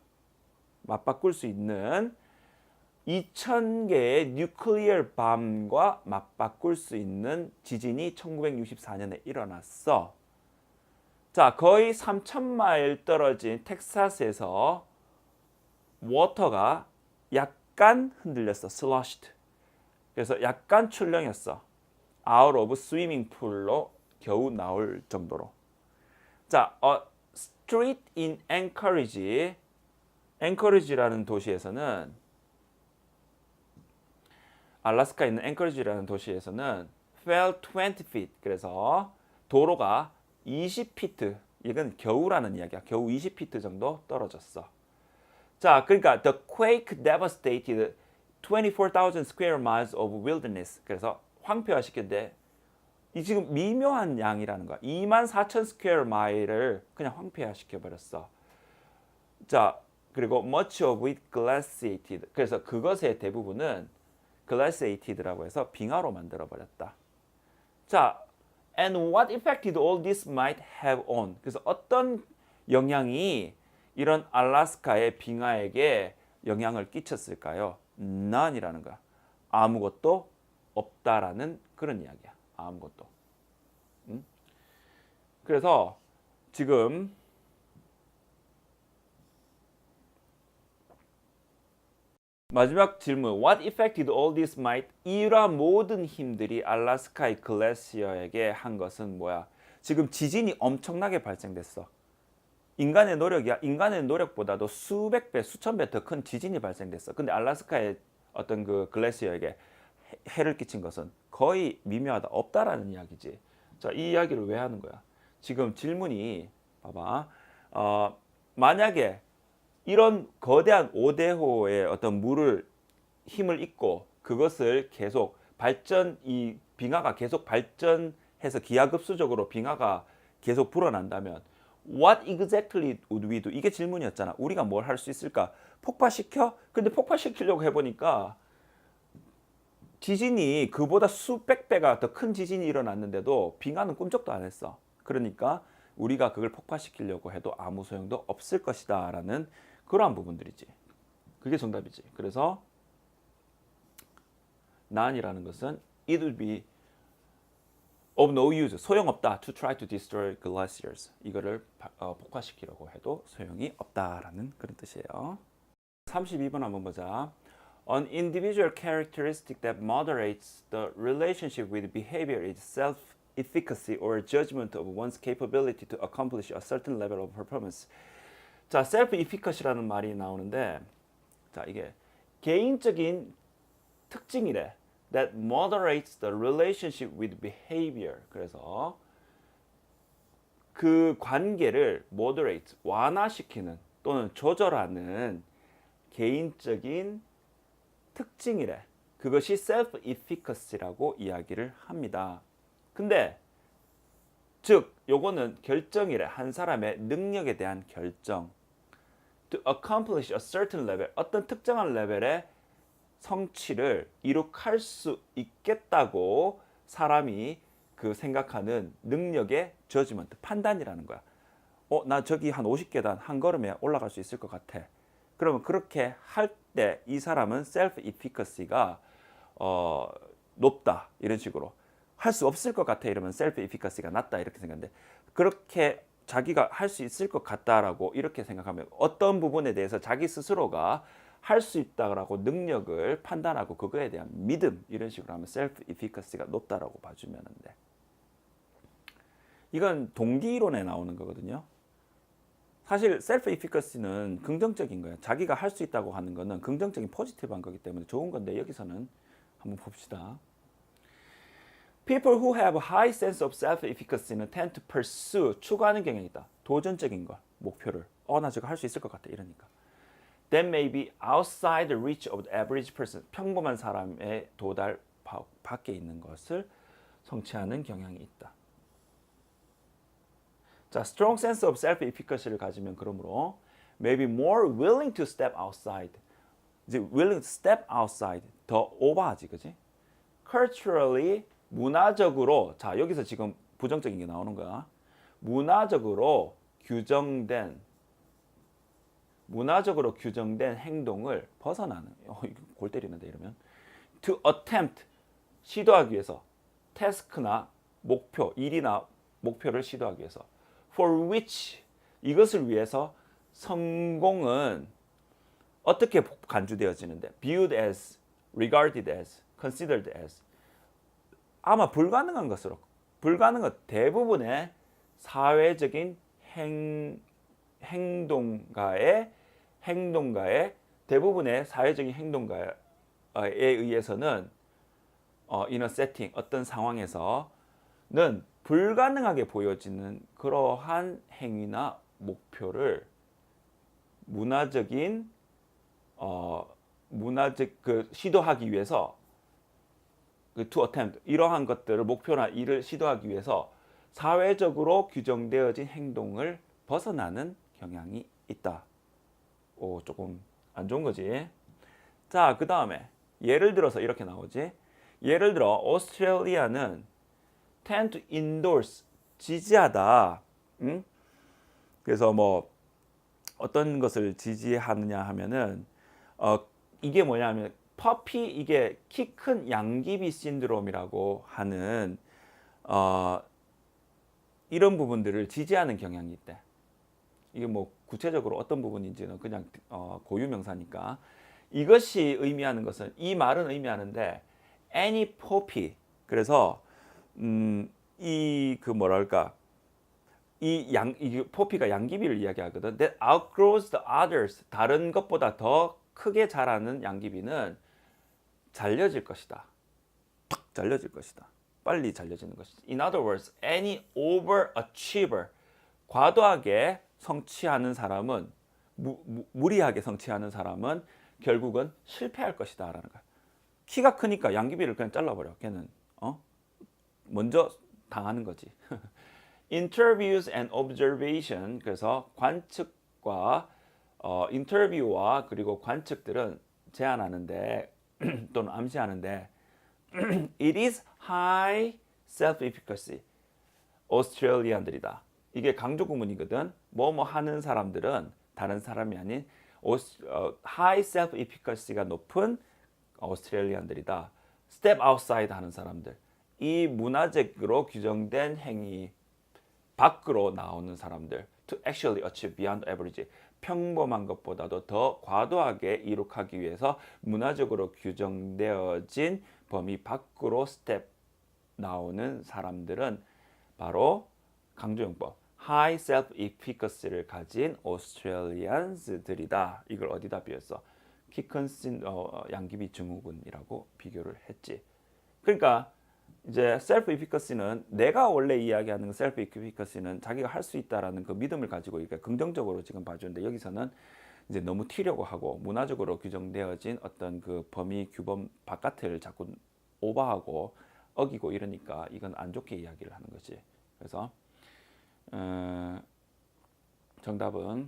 맞바꿀 수 있는 2,000개의 뉴클리어 밤과 맞바꿀 수 있는 지진이 1964년에 일어났어. 자, 거의 3,000마일 떨어진 텍사스에서 워터가 약간 흔들렸어. 슬러시드. 그래서 약간 출렁였어. out of swimming pool로 겨우 나올 정도로. 자, street in 앵커리지라는 도시에서는 알래스카에 있는 앵커리지라는 도시에서는 fell 20 feet. 그래서 도로가 20피트. 이건 겨우라는 이야기야. 겨우 20피트 정도 떨어졌어. 자, 그러니까 the quake devastated 24,000 square miles of wilderness. 그래서 황폐화시켰는데 이 지금 미묘한 양이라는 거야. 24,000 square mile을 그냥 황폐화시켜 버렸어. 자, 그리고 much of it glaciated. 그래서 그것의 대부분은 glaciated라고 해서 빙하로 만들어 버렸다. 자, and what effect did all this might have on? 그래서 어떤 영향이 이런 알래스카의 빙하에게 영향을 끼쳤을까요? none이라는 거야. 아무것도 없다라는 그런 이야기야. 아무것도. 그래서 지금 마지막 질문. What effect did all this might? 이러한 모든 힘들이 알래스카의 글래시어에게 한 것은 뭐야? 지금 지진이 엄청나게 발생됐어. 인간의 노력이야. 인간의 노력보다도 수백 배, 수천 배 더 큰 지진이 발생됐어. 근데 알래스카의 어떤 그 글래시어에게 해를 끼친 것은 거의 미묘하다, 없다라는 이야기지. 자, 이 이야기를 왜 하는 거야? 지금 질문이 봐봐. 만약에 이런 거대한 5대호의 어떤 힘을 잇고 그것을 계속 이 빙하가 계속 발전해서 기하급수적으로 빙하가 계속 불어난다면 What exactly would we do? 이게 질문이었잖아. 우리가 뭘 할 수 있을까? 폭파시켜? 근데 폭파시키려고 해보니까 지진이 그보다 수백 배가 더 큰 지진이 일어났는데도 빙하는 꿈쩍도 안 했어. 그러니까 우리가 그걸 폭파시키려고 해도 아무 소용도 없을 것이다 라는 그러한 부분들이지. 그게 정답이지. 그래서 none이라는 것은 it would be of no use, 소용없다. to try to destroy glaciers. 이거를 폭파시키려고 해도 소용이 없다라는 그런 뜻이에요. 32번 한번 보자. An individual characteristic that moderates the relationship with behavior is self-efficacy or judgment of one's capability to accomplish a certain level of performance. 자, self-efficacy라는 말이 나오는데, 자, 이게 개인적인 특징이래. That moderates the relationship with behavior. 그래서 그 관계를 moderate, 완화시키는 또는 조절하는 개인적인 특징이래. 그것이 self-efficacy라고 이야기를 합니다. 근데 즉 요거는 결정이래. 한 사람의 능력에 대한 결정. To accomplish a certain level, 어떤 특정한 레벨의 성취를 이룩할 수 있겠다고 사람이 그 생각하는 능력의 judgment, 판단이라는 거야. 나 저기 한 50계단 한 걸음에 올라갈 수 있을 것 같아. 그러면 그렇게 할 때 이 사람은 self-efficacy가 높다. 이런 식으로. 할 수 없을 것 같아. 이러면 self-efficacy가 낮다. 이렇게 생각하는데 그렇게 자기가 할 수 있을 것 같다라고 이렇게 생각하면 어떤 부분에 대해서 자기 스스로가 할 수 있다라고 능력을 판단하고 그거에 대한 믿음 이런 식으로 하면 self-efficacy가 높다라고 봐주면 돼. 이건 동기이론에 나오는 거거든요. 사실 self-efficacy는 긍정적인 거예요. 자기가 할 수 있다고 하는 거는 긍정적인 포지티브한 거기 때문에 좋은 건데 여기서는 한번 봅시다. People who have a high sense of self-efficacy는 tend to pursue, 추구하는 경향이 있다. 도전적인 걸, 목표를. 나 저거 할 수 있을 것 같아. 이러니까. That may be outside the reach of the average person. 평범한 사람의 도달 밖에 있는 것을 성취하는 경향이 있다. 자, strong sense of self-efficacy를 가지면 그러므로 maybe more willing to step outside. 이제 willing to step outside 더 오버하지, 그지? culturally 문화적으로 자 여기서 지금 부정적인 게 나오는 거야. 문화적으로 규정된 행동을 벗어나는. 이거 골 때리는데 이러면 to attempt 시도하기 위해서 task나 목표 일이나 목표를 시도하기 위해서 for which 이것을 위해서 성공은 어떻게 간주되어지는데 viewed as, regarded as, considered as 아마 불가능한 대부분의 사회적인 행동가의 대부분의 사회적인 행동가에 의해서는 in a setting 어떤 상황에서는 불가능하게 보여지는 그러한 행위나 목표를 문화적 시도하기 위해서 to attempt 이러한 것들을 목표나 일을 시도하기 위해서 사회적으로 규정되어진 행동을 벗어나는 경향이 있다. 오, 조금 안 좋은 거지. 자, 그 다음에 예를 들어서 이렇게 나오지. 예를 들어 오스트레일리아는 tend to endorse 지지하다. 응? 그래서 뭐 어떤 것을 지지하느냐 하면은 이게 뭐냐면 퍼피 이게 키 큰 양귀비 신드롬이라고 하는 이런 부분들을 지지하는 경향이 있대. 이게 뭐 구체적으로 어떤 부분인지는 그냥 고유 명사니까 이것이 의미하는 것은 이 말은 의미하는데 any poppy 그래서 이 그 뭐랄까 이 포피가 양귀비를 이야기하거든. That outgrows the others 다른 것보다 더 크게 자라는 양귀비는 잘려질 것이다. 탁 잘려질 것이다. 빨리 잘려지는 것이다. In other words, any overachiever 과도하게 성취하는 사람은 무리하게 성취하는 사람은 결국은 실패할 것이다라는 거야. 키가 크니까 양귀비를 그냥 잘라버려. 걔는 먼저 당하는 거지. Interviews and observation 그래서 관측과 인터뷰와 그리고 관측들은 제안하는데 또는 암시하는데 it is high self-efficacy 오스트레일리안들이다. 이게 강조 구문이거든. 뭐뭐 하는 사람들은 다른 사람이 아닌 high self-efficacy가 높은 오스트레일리안들이다. step outside 하는 사람들. 이 문화적으로 규정된 행위 밖으로 나오는 사람들. to actually achieve beyond average. 평범한 것보다도 더 과도하게 이룩하기 위해서 문화적으로 규정되어진 범위 밖으로 스텝 나오는 사람들은 바로 강조용법 high self-efficacy를 가진 오스트레일리안스들이다. 이걸 어디다 비웠어? 키 큰 양귀비 증후군이라고 비교를 했지. 그러니까 이제 self-efficacy는 내가 원래 이야기하는 self-efficacy는 자기가 할 수 있다라는 그 믿음을 가지고 이렇게 긍정적으로 지금 봐주는데 여기서는 이제 너무 튀려고 하고 문화적으로 규정되어진 어떤 그 범위 규범 바깥을 자꾸 오버하고 어기고 이러니까 이건 안 좋게 이야기를 하는 거지. 그래서 정답은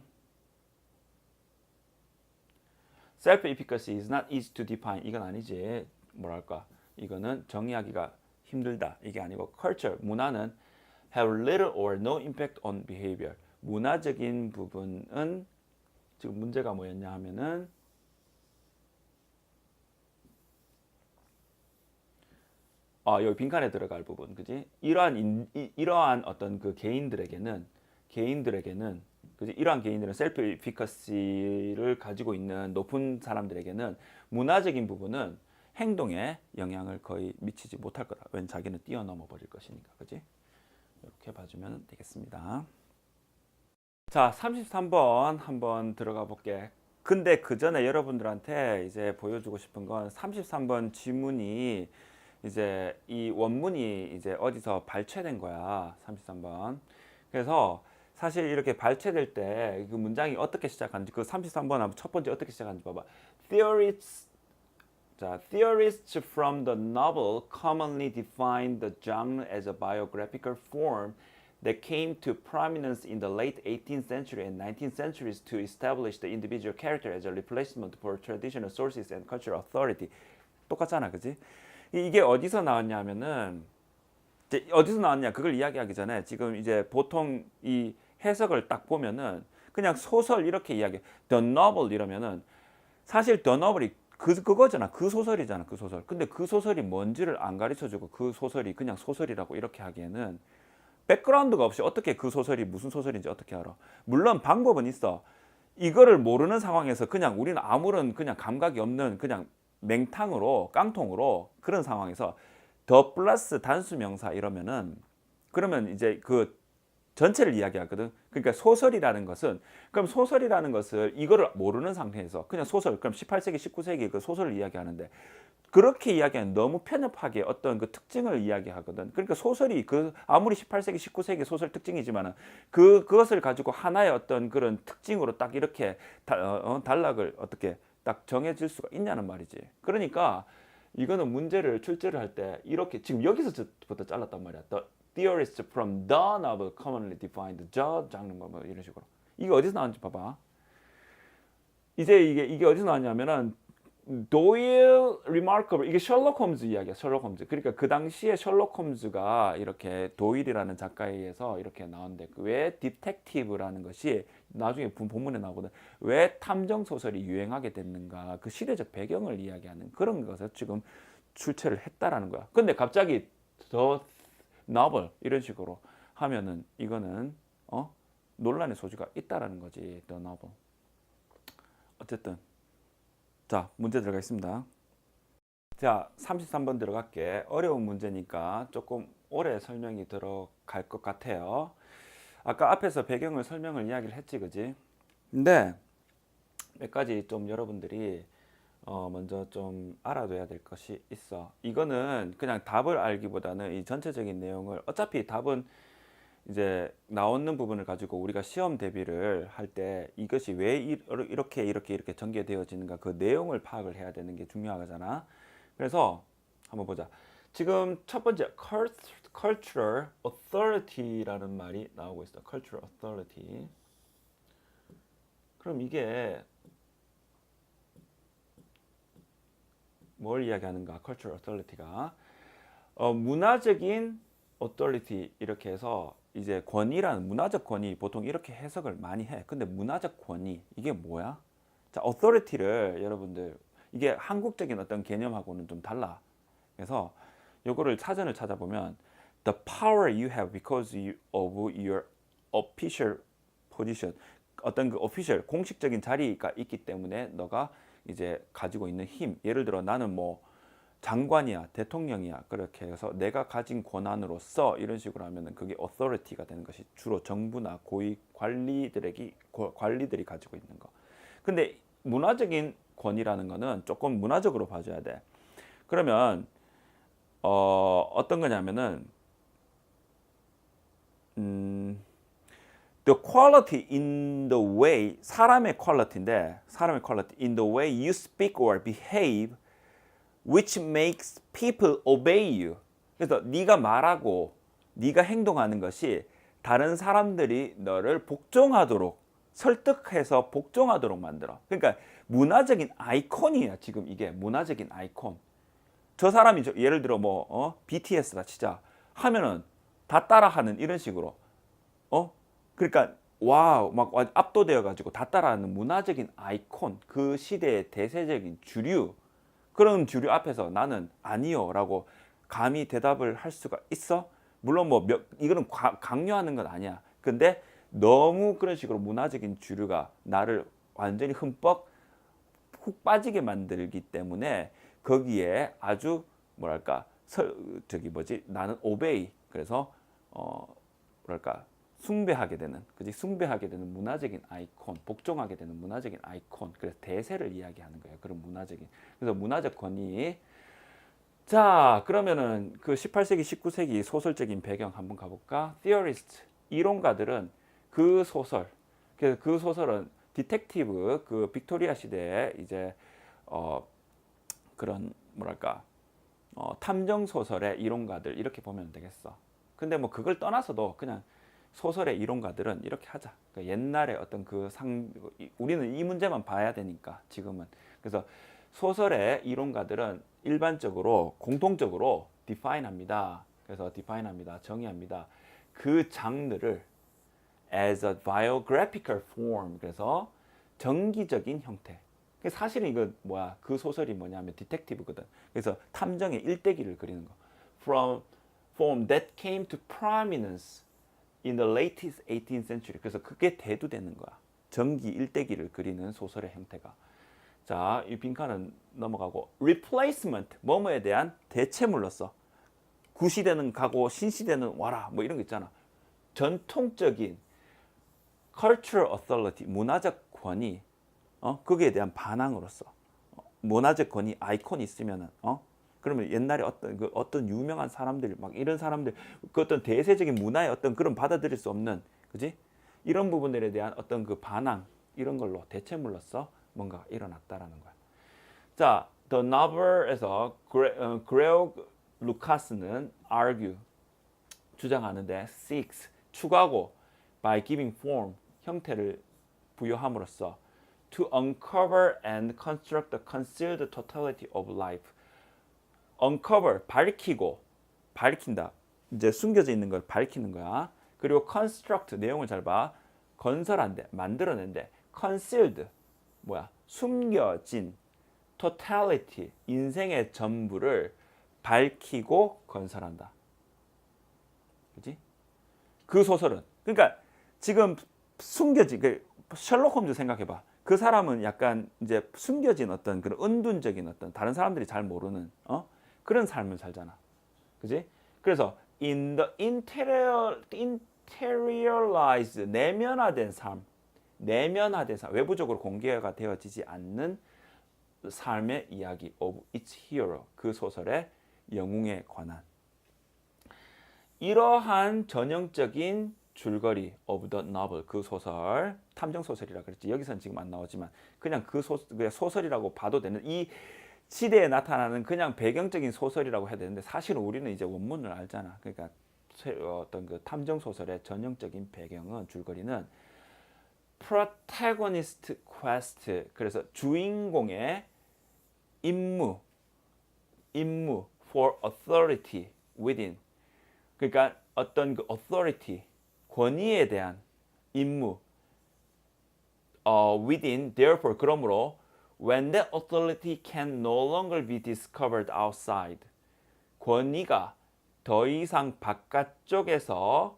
self-efficacy is not easy to define. 이건 아니지. 뭐랄까? 이거는 정의하기가 힘들다. 이게 아니고 culture, 문화는 have little or no impact on behavior. 문화적인 부분은 지금 문제가 뭐였냐 하면은 여기 빈칸에 들어갈 부분, 그지? 이러한 어떤 그 개인들에게는 그지? 이러한 개인들은 셀프 에피커시를 가지고 있는 높은 사람들에게는 문화적인 부분은 행동에 영향을 거의 미치지 못할 거다. 왠 자기는 뛰어넘어 버릴 것이니까, 그지? 이렇게 봐주면 되겠습니다. 자, 33번 한번 들어가 볼게. 근데 그 전에 여러분들한테 이제 보여주고 싶은 건 33번 지문이 이제 이 원문이 이제 어디서 발췌된 거야. 33번. 그래서 사실 이렇게 발췌될 때 그 문장이 어떻게 시작하는지 그 33번 한번 첫 번째 어떻게 시작하는지 봐봐. Theorists from the novel commonly define the genre as a biographical form that came to prominence in the late 18th century and 19th centuries to establish the individual character as a replacement for traditional sources and cultural authority. 똑같잖아, 그지? 이게 어디서 나왔냐면은 이제 어디서 나왔냐 그걸 이야기하기 전에 지금 이제 보통 이 해석을 딱 보면은 그냥 소설 이렇게 이야기, the novel 이러면은 사실 the novel이 그거잖아, 그 소설이잖아, 그 소설. 근데 그 소설이 뭔지를 안 가르쳐주고 그 소설이 그냥 소설이라고 이렇게 하기에는 백그라운드가 없이 어떻게 그 소설이 무슨 소설인지 어떻게 알아? 물론 방법은 있어. 이거를 모르는 상황에서 그냥 우리는 아무런 그냥 감각이 없는 그냥 맹탕으로 깡통으로 그런 상황에서 더 플러스 단수 명사 이러면은 그러면 이제 그 전체를 이야기하거든. 그러니까 소설이라는 것은 그럼 소설이라는 것을 이거를 모르는 상태에서 그냥 소설 그럼 18세기 19세기 그 소설을 이야기하는데 그렇게 이야기하면 너무 편협하게 어떤 그 특징을 이야기하거든. 그러니까 소설이 그 아무리 18세기 19세기 소설 특징이지만은 그것을 가지고 하나의 어떤 그런 특징으로 딱 이렇게 단락을 어떻게 딱 정해질 수가 있냐는 말이지. 그러니까 이거는 문제를 출제를 할 때 이렇게 지금 여기서부터 잘랐단 말이야. The theorists from the novel commonly defined the 장르 뭐 이런 식으로. 이게 어디서 나왔는지 봐봐. 이제 이게 어디서 나왔냐면은 도일 리마커블 이게 셜록 홈즈 이야기야. 셜록 홈즈. 그러니까 그 당시에 셜록 홈즈가 이렇게 도일이라는 작가에 의해서 이렇게 나온데 왜 디텍티브라는 것이 나중에 본문에 나오거든. 왜 탐정 소설이 유행하게 됐는가? 그 시대적 배경을 이야기하는 그런 것을 지금 출제를 했다라는 거야. 근데 갑자기 더 novel 이런 식으로 하면은 이거는 논란의 소지가 있다라는 거지. the novel. 어쨌든 자, 문제 들어가겠습니다. 자, 33번 들어갈게. 어려운 문제니까 조금 오래 설명이 들어갈 것 같아요. 아까 앞에서 배경을 설명을 이야기를 했지, 그지? 근데 몇 가지 좀 여러분들이 먼저 좀 알아둬야 될 것이 있어. 이거는 그냥 답을 알기보다는 이 전체적인 내용을 어차피 답은 이제 나오는 부분을 가지고 우리가 시험 대비를 할 때 이것이 왜 이렇게 전개되어지는가 그 내용을 파악을 해야 되는 게 중요하잖아. 그래서 한번 보자. 지금 첫 번째 cultural authority라는 말이 나오고 있어. cultural authority. 그럼 이게 뭘 이야기하는가? cultural authority가 문화적인 authority 이렇게 해서 이제 권위라는 문화적 권위 보통 이렇게 해석을 많이 해. 근데 문화적 권위 이게 뭐야? 자, authority를 여러분들 이게 한국적인 어떤 개념하고는 좀 달라. 그래서 요거를 사전을 찾아보면 the power you have because of your official position 어떤 그 official 공식적인 자리가 있기 때문에 너가 이제 가지고 있는 힘 예를 들어 나는 뭐 장관이야, 대통령이야. 그렇게 해서 내가 가진 권한으로서 이런 식으로 하면은 그게 authority가 되는 것이 주로 정부나 고위 관리들이 가지고 있는 거. 근데 문화적인 권위라는 거는 조금 문화적으로 봐줘야 돼. 그러면 어떤 거냐면은 the quality in the way 사람의 quality인데 사람의 quality in the way you speak or behave which makes people obey you. 그래서 네가 말하고 네가 행동하는 것이 다른 사람들이 너를 복종하도록 설득해서 복종하도록 만들어. 그러니까 문화적인 아이콘이야. 지금 이게 문화적인 아이콘. 저 사람이 예를 들어 뭐 BTS다 치자 하면은 다 따라하는 이런 식으로 그러니까 와우 막 압도되어 가지고 다 따라하는 문화적인 아이콘 그 시대의 대세적인 주류 그런 주류 앞에서 나는 아니요라고 감히 대답을 할 수가 있어? 물론 뭐 이거는 강요하는 건 아니야. 근데 너무 그런 식으로 문화적인 주류가 나를 완전히 흠뻑 훅 빠지게 만들기 때문에 거기에 아주 뭐랄까 나는 오베이 그래서 뭐랄까 숭배하게 되는 그지 숭배하게 되는 문화적인 아이콘 복종하게 되는 문화적인 아이콘 그래서 대세를 이야기하는 거예요. 그런 문화적인 그래서 문화적 권위. 자 그러면은 그 18세기 19세기 소설적인 배경 한번 가볼까? theorist 이론가들은 그 소설 그래서 그 소설은 디텍티브 그 빅토리아 시대에 이제 그런 뭐랄까 탐정 소설의 이론가들 이렇게 보면 되겠어. 근데 뭐 그걸 떠나서도 그냥 소설의 이론가들은 이렇게 하자. 그러니까 옛날에 어떤 우리는 이 문제만 봐야 되니까 지금은. 그래서 소설의 이론가들은 일반적으로 공통적으로 define합니다. 그래서 define합니다. 정의합니다. 그 장르를 as a biographical form. 그래서 정기적인 형태. 사실은 이거 뭐야? 그 소설이 뭐냐면 디텍티브거든. 그래서 탐정의 일대기를 그리는 거. From form that came to prominence in the late 18th century. 그래서 그게 대두되는 거야. 정기 일대기를 그리는 소설의 형태가. 자, 이 빈칸은 넘어가고 replacement, 뭐뭐에 대한 대체물로서 구시대는 가고 신시대는 와라, 뭐 이런 거 있잖아. 전통적인 cultural authority, 문화적 권위, 거기에 대한 반항으로서 문화적 권위 아이콘이 있으면은 그러면 옛날에 어떤 유명한 사람들 막 이런 사람들 그 어떤 대세적인 문화의 어떤 그런 받아들일 수 없는 그지 이런 부분들에 대한 어떤 그 반항 이런 걸로 대체물로서 뭔가 일어났다라는 거야. 자, The Novel에서 그레오그 루카스는 argue 주장하는데 seeks 추구하고 by giving form 형태를 부여함으로써 to uncover and construct the concealed totality of life. uncover 밝힌다. 이제 숨겨져 있는 걸 밝히는 거야. 그리고 construct 내용을 잘 봐. 건설한대, 만들어낸대. concealed 뭐야? 숨겨진 totality 인생의 전부를 밝히고 건설한다. 그렇지? 그 소설은 그러니까 지금 숨겨진 셜록 홈즈 생각해봐. 그 사람은 약간 이제 숨겨진 어떤 그런 은둔적인 어떤 다른 사람들이 잘 모르는 그런 삶을 살잖아. 그지? 그래서 in the interiorized 내면화된 삶, 외부적으로 공개가 되어지지 않는 삶의 이야기 of its hero, 그 소설의 영웅에 관한 이러한 전형적인 줄거리 of the novel, 그 소설 탐정 소설이라 그랬지. 여기서는 지금 안 나오지만 그냥 그 소설이라고 봐도 되는 이 시대에 나타나는 그냥 배경적인 소설이라고 해야 되는데 사실은 우리는 이제 원문을 알잖아. 그러니까 어떤 그 탐정 소설의 전형적인 배경은 줄거리는 protagonist quest, 그래서 주인공의 임무 for authority within, 그러니까 어떤 그 authority 권위에 대한 임무 within, therefore 그러므로 when that authority can no longer be discovered outside, 권위가 더 이상 바깥쪽에서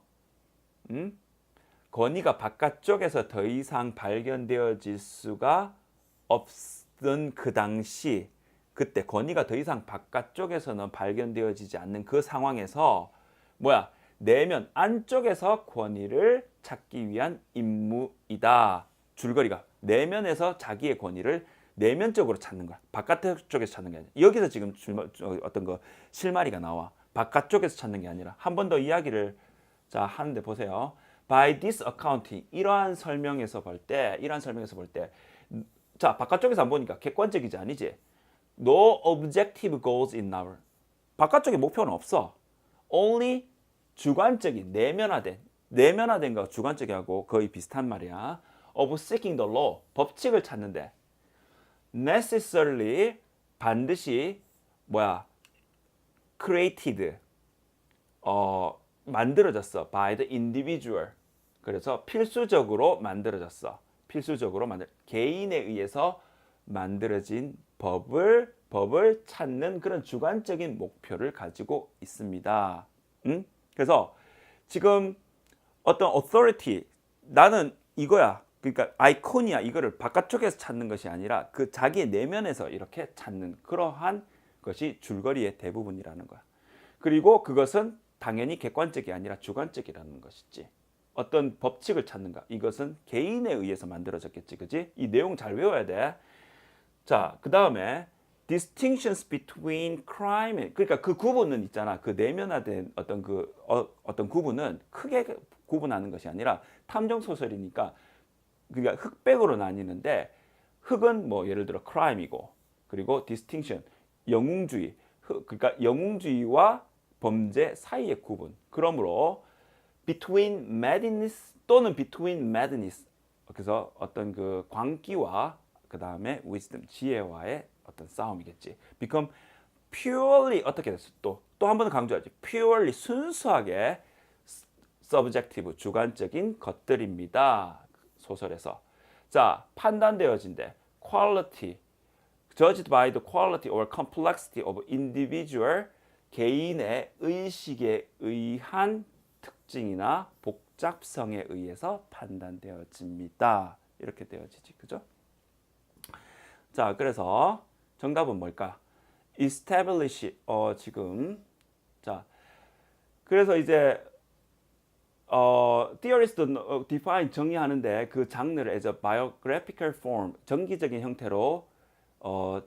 더 이상 발견되어질 수가 없던 그 당시, 그때 권위가 더 이상 바깥쪽에서는 발견되어지지 않는 그 상황에서 뭐야? 내면 안쪽에서 권위를 찾기 위한 임무이다. 줄거리가 내면에서 자기의 권위를 내면적으로 찾는 거야. 바깥쪽에서 찾는 게 아니라. 여기서 지금 어떤 거 실마리가 나와. 바깥쪽에서 찾는 게 아니라. 한 번 더 이야기를 자 하는데 보세요. By this accounting, 이러한 설명에서 볼 때, 자 바깥쪽에서 안 보니까 객관적이지 아니지. No objective goals in novel. 바깥쪽에 목표는 없어. Only 주관적인, 내면화된 거 주관적이하고 거의 비슷한 말이야. Of seeking the law, 법칙을 찾는데 necessarily 반드시 뭐야? created, 만들어졌어. by the individual. 그래서 필수적으로 만들어졌어. 개인에 의해서 만들어진 법을 찾는 그런 주관적인 목표를 가지고 있습니다. 그래서 지금 어떤 authority, 나는 이거야. 그러니까 아이콘이야. 이거를 바깥쪽에서 찾는 것이 아니라 그 자기의 내면에서 이렇게 찾는 그러한 것이 줄거리의 대부분이라는 거야. 그리고 그것은 당연히 객관적이 아니라 주관적이라는 것이지. 어떤 법칙을 찾는가? 이것은 개인에 의해서 만들어졌겠지. 그지? 이 내용 잘 외워야 돼. 자, 그 다음에 distinctions between crime, 그러니까 그 구분은 있잖아. 그 내면화된 어떤 구분은 크게 구분하는 것이 아니라 탐정 소설이니까 그러니까 흑백으로 나뉘는데 흑은 뭐 예를 들어 crime이고 그리고 distinction 영웅주의, 그러니까 영웅주의와 범죄 사이의 구분. 그러므로 between madness 또는 between madness. 그래서 어떤 그 광기와 그 다음에 wisdom 지혜와의 어떤 싸움이겠지. become purely 어떻게 됐어? 또 한 번 강조하지. purely 순수하게 subjective 주관적인 것들입니다. 소설에서. 자, 판단되어진대. quality judged by the quality or complexity of individual 개인의 의식에 의한 특징이나 복잡성에 의해서 판단되어집니다. 이렇게 되어지지. 그죠? 자, 그래서 정답은 뭘까? establish 지금 자, 그래서 이제 theorist define 정의하는데 그 장르를 as a biographical form 정기적인 형태로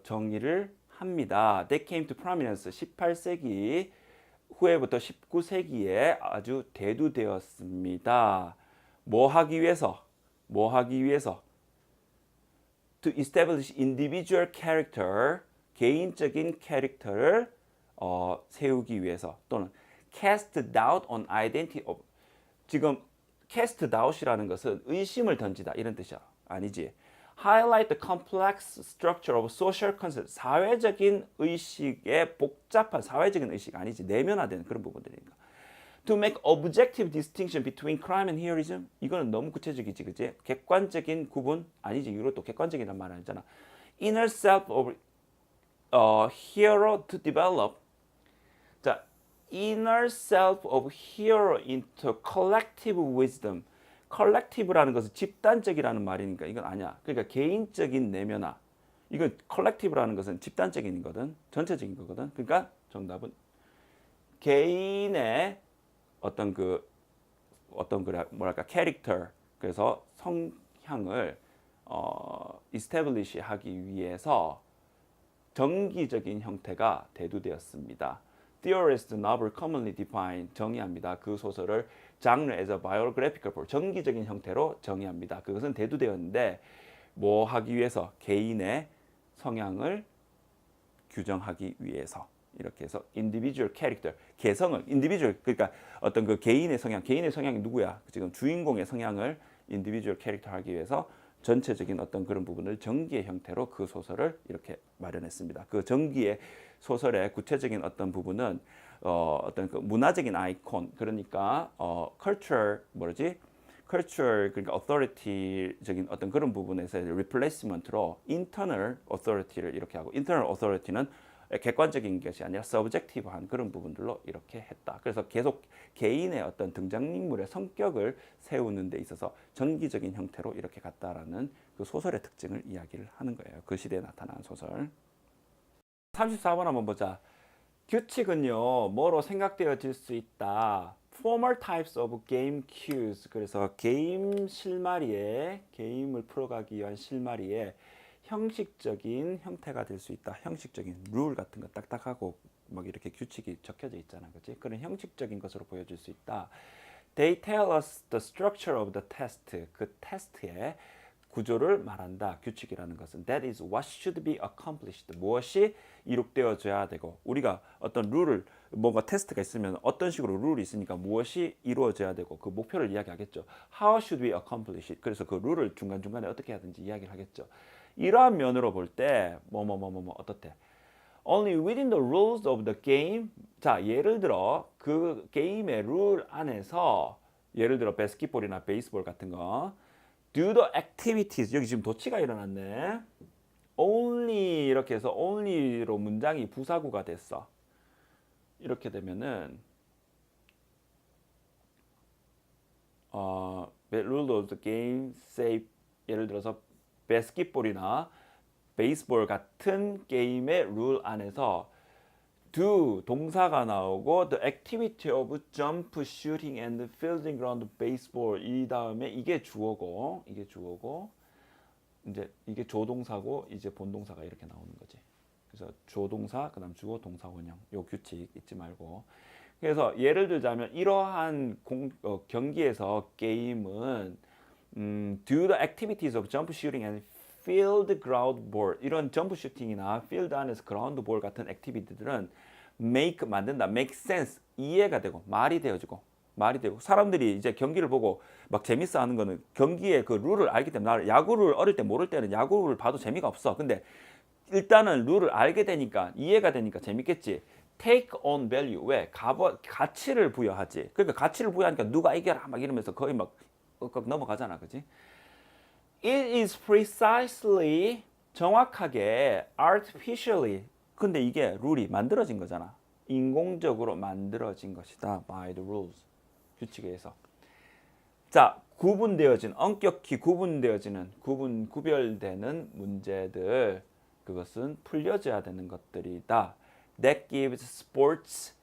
정의를 합니다. That came to prominence 18세기 후에부터 19세기에 아주 대두되었습니다. 뭐 하기 위해서? To establish individual character 개인적인 캐릭터를 세우기 위해서 또는 cast doubt on identity of 지금 cast doubt이라는 것은 의심을 던지다 이런 뜻이야. 아니지. highlight the complex structure of social concept 사회적인 의식의 복잡한 사회적인 의식 아니지. 내면화되는 그런 부분들이니까. to make objective distinction between crime and heroism 이거는 너무 구체적이지. 그치? 객관적인 구분 아니지. 이것도 객관적이란 말 아니잖아. inner self of hero to develop 자, inner self of hero into collective wisdom. collective라는 것은 집단적이라는 말이니까 이건 아니야. 그러니까 개인적인 내면화. 이건 collective라는 것은 집단적인 거거든. 전체적인 거거든. 그러니까 정답은 개인의 어떤 뭐랄까 캐릭터 그래서 성향을 establish 하기 위해서 정기적인 형태가 대두되었습니다. Theorist novel commonly define 정의합니다. 그 소설을 장르 as a biographical form 정기적인 형태로 정의합니다. 그것은 대두되었는데 뭐 하기 위해서 개인의 성향을 규정하기 위해서 이렇게 해서 individual character 개성을 individual 그러니까 어떤 그 개인의 성향이 누구야? 지금 주인공의 성향을 individual character 하기 위해서 전체적인 어떤 그런 부분을 전기의 형태로 그 소설을 이렇게 마련했습니다. 그 전기의 소설의 구체적인 어떤 부분은 어떤 그 문화적인 아이콘 그러니까 cultural cultural 그러니까 authority적인 어떤 그런 부분에서 replacement로 internal authority를 이렇게 하고 internal authority는 객관적인 것이 아니라 subjective한 그런 부분들로 이렇게 했다. 그래서 계속 개인의 어떤 등장인물의 성격을 세우는 데 있어서 전기적인 형태로 이렇게 갔다라는 그 소설의 특징을 이야기를 하는 거예요. 그 시대에 나타난 소설. 34번 한번 보자. 규칙은요, 뭐로 생각되어질 수 있다. Formal types of game cues. 그래서 게임을 풀어가기 위한 실마리에 형식적인 형태가 될 수 있다. 형식적인 룰 같은 거 딱딱하고 막 이렇게 규칙이 적혀져 있잖아. 그치? 그런 형식적인 것으로 보여줄 수 있다. They tell us the structure of the test. 그 테스트의 구조를 말한다. 규칙이라는 것은 that is what should be accomplished. 무엇이 이룩되어져야 되고 우리가 어떤 룰을 뭔가 테스트가 있으면 어떤 식으로 룰이 있으니까 무엇이 이루어져야 되고 그 목표를 이야기하겠죠. How should we accomplish it? 그래서 그 룰을 중간중간에 어떻게 하든지 이야기를 하겠죠. 이러한 면으로 볼 때 어떻대? Only within the rules of the game. 자, 예를 들어 그 게임의 룰 안에서 예를 들어 바스켓볼이나 베이스볼 같은 거 do the activities. 여기 지금 도치가 일어났네. only 이렇게 해서 only로 문장이 부사구가 됐어. 이렇게 되면은 rule of the game say 예를 들어서 바스켓볼이나 베이스볼 같은 게임의 룰 안에서 do 동사가 나오고 the activity of jump, shooting and fielding around baseball 이 다음에 이게 주어고 이제 이게 조동사고 이제 본동사가 이렇게 나오는 거지. 그래서 조동사 그다음 주어 동사 원형 요 규칙 잊지 말고. 그래서 예를 들자면 이러한 경기에서 게임은 do the activities of jump shooting and field ground ball 이런 점프 슈팅이나 필드 안에서 그라운드 볼 같은 액티비티들은 make 만든다, make sense 이해가 되고 말이 되어지고 말이 되고 사람들이 이제 경기를 보고 막 재밌어 하는 거는 경기의 그 룰을 알기 때문에 나는 야구를 어릴 때 모를 때는 야구를 봐도 재미가 없어. 근데 일단은 룰을 알게 되니까 이해가 되니까 재밌겠지. Take on value. 왜? 가치를 부여하지. 그러니까 가치를 부여하니까 누가 이겨라 막 이러면서 거의 막 넘어가잖아. 그지? It is precisely 정확하게 artificially 근데 이게 룰이 만들어진 거잖아. 인공적으로 만들어진 것이다. By the rules. 규칙에 의해서. 자, 구분되어진 엄격히 구분되어지는 구별되는 문제들 그것은 풀려져야 되는 것들이다. That gives sports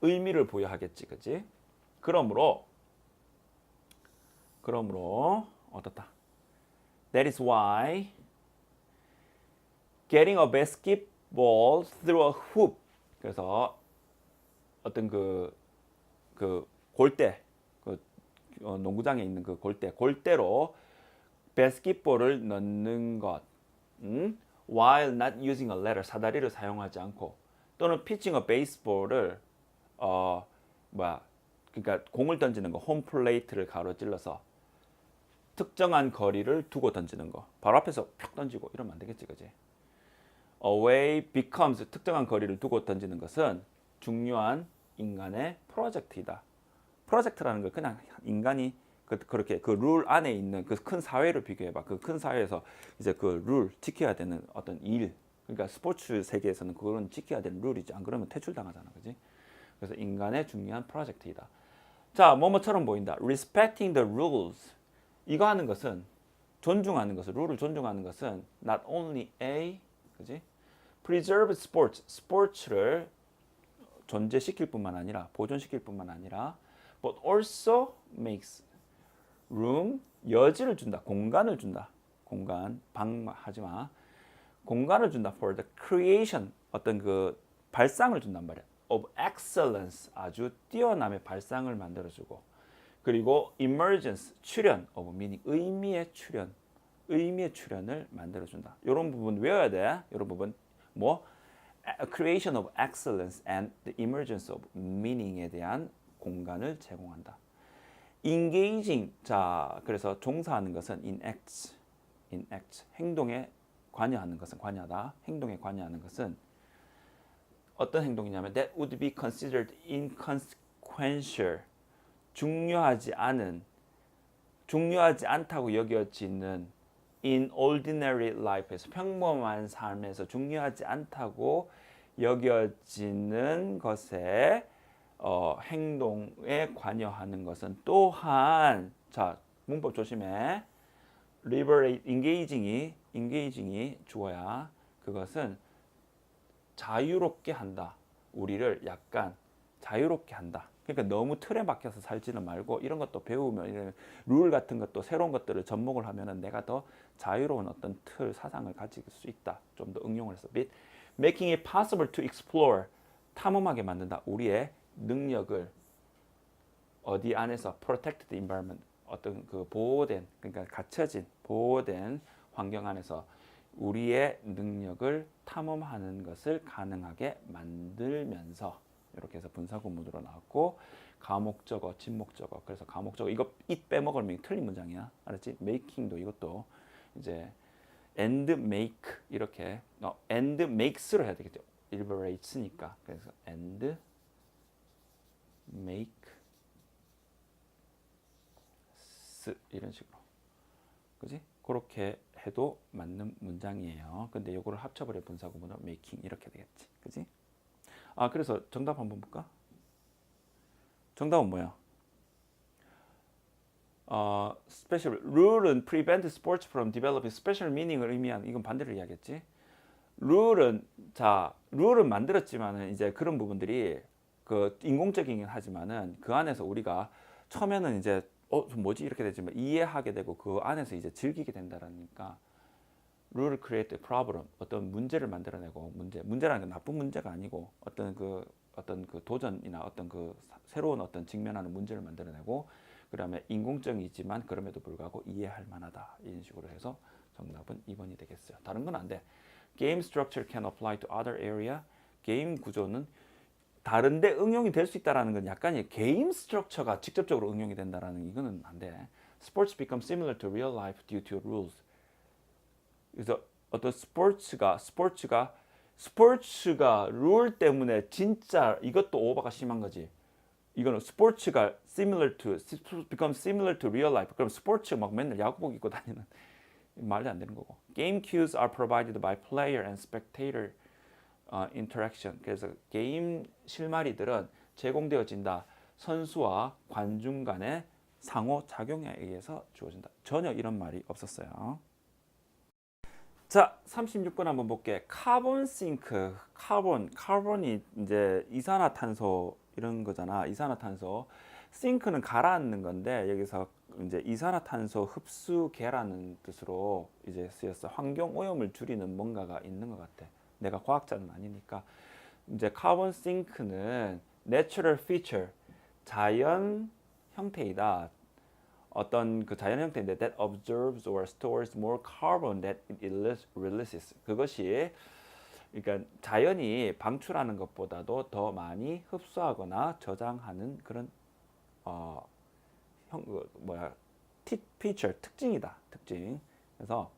의미를 부여하겠지. 그지? 그러므로 어떻다. That is why getting a basketball through a hoop 그래서 어떤 그 골대 농구장에 있는 그 골대로 바스켓볼을 넣는 것 while not using a letter 사다리를 사용하지 않고 또는 pitching a baseball을 그러니까 공을 던지는 거 홈플레이트를 가로질러서 특정한 거리를 두고 던지는 거 바로 앞에서 푹 던지고 이러면 안 되겠지 그지 away becomes 특정한 거리를 두고 던지는 것은 중요한 인간의 프로젝트이다. 프로젝트라는 건 그냥 인간이 그렇게 그 룰 안에 있는 그 큰 사회를 비교해봐. 그 큰 사회에서 이제 그 룰 지켜야 되는 어떤 일. 그러니까 스포츠 세계에서는 그건 지켜야 되는 룰이지. 안 그러면 퇴출당하잖아, 그지? 그래서 인간의 중요한 프로젝트이다. 자, 뭐뭐처럼 보인다. Respecting the rules. 이거 하는 것은 존중하는 것은 룰을 존중하는 것은 not only a, 그지? Preserve sports. 스포츠를 존재시킬 뿐만 아니라 보존시킬 뿐만 아니라 but also makes room 여지를 준다. 공간을 준다. 공간 방하지 마. 공간을 준다 for the creation 어떤 그 발상을 준단 말이야. of excellence 아주 뛰어남의 발상을 만들어 주고 그리고 emergence 출현 of meaning 의미의 출현을 만들어 준다. 이런 부분 외워야 돼. 이런 부분 뭐 creation of excellence and the emergence of meaning에 대한 공간을 제공한다. engaging 자 그래서 종사하는 것은 in acts 행동에 관여하는 것은 관여하다. 행동에 관여하는 것은 어떤 행동이냐면 that would be considered inconsequential 중요하지 않다고 여겨지는 in ordinary life에서 평범한 삶에서 중요하지 않다고 여겨지는 것에 행동에 관여하는 것은 또한 자 문법 조심해 liberate engaging이 주어야 그것은 자유롭게 한다. 우리를 약간 자유롭게 한다. 그러니까 너무 틀에 박혀서 살지는 말고 이런 것도 배우면 이런 룰 같은 것도 새로운 것들을 접목을 하면은 내가 더 자유로운 어떤 틀 사상을 가질 수 있다. 좀 더 응용을 해서 making it possible to explore 탐험하게 만든다. 우리의 능력을 어디 안에서 protected environment 어떤 그 보호된 그러니까 갖춰진 보호된 환경 안에서 우리의 능력을 탐험하는 것을 가능하게 만들면서 이렇게 해서 분사구문으로 나왔고 가목적어, 진목적어. 그래서 가목적어 이거 it 빼먹으면 틀린 문장이야. 알았지? making도 이것도 이제 and make 이렇게 and makes로 해야 되겠죠. liberates니까. 그래서 and make 이런 식으로. 그지? 그렇게 해도 맞는 문장이에요. 근데 이거를 합쳐버려 분사구문으로 making 이렇게 되겠지. 그지? 아, 그래서 정답 한번 볼까? 정답은 뭐야? special 룰은 prevent sports from developing special meaning을 의미하는 이건 반대로 이야기했지. 룰은 만들었지만은 이제 그런 부분들이 그 인공적이긴 하지만은 그 안에서 우리가 처음에는 이제 뭐지 이렇게 되지만 이해하게 되고 그 안에서 이제 즐기게 된다라니까. 룰을 create a problem 어떤 문제를 만들어내고 문제라는 건 나쁜 문제가 아니고 어떤 그 도전이나 어떤 그 새로운 어떤 직면하는 문제를 만들어내고 그다음에 인공적이지만 그럼에도 불구하고 이해할 만하다 이런 식으로 해서 정답은 2번이 되겠어요. 다른 건 안 돼. Game structure can apply to other area. 게임 구조는 다른데 응용이 될 수 있다라는 건 약간의 게임 스트럭처가 직접적으로 응용이 된다라는 이거는 안 돼. Sports become similar to real life due to rules. 그래서 어떤 스포츠가 룰 때문에 진짜 이것도 오버가 심한 거지. 이거는 스포츠가 become similar to real life. 그럼 스포츠 막 맨날 야구복 입고 다니는 말이 안 되는 거고. Game cues are provided by player and spectator interaction. 그래서 게임 실마리들은 제공되어진다. 선수와 관중 간의 상호 작용에 의해서 주어진다. 전혀 이런 말이 없었어요. 자, 36번 한번 볼게. 카본 싱크. 카본이 이제 이산화탄소 이런 거잖아. 이산화탄소. 싱크는 가라앉는 건데 여기서 이제 이산화탄소 흡수계라는 뜻으로 이제 쓰였어. 환경 오염을 줄이는 뭔가가 있는 것 같아. 내가 과학자는 아니니까. 이제 카본 싱크는 natural feature, 자연 형태이다. 어떤 그 자연 형태인데 that observes or stores more carbon that it releases. 그것이 그러니까 자연이 방출하는 것보다도 더 많이 흡수하거나 저장하는 그런 feature 특징이다. 특징. 그래서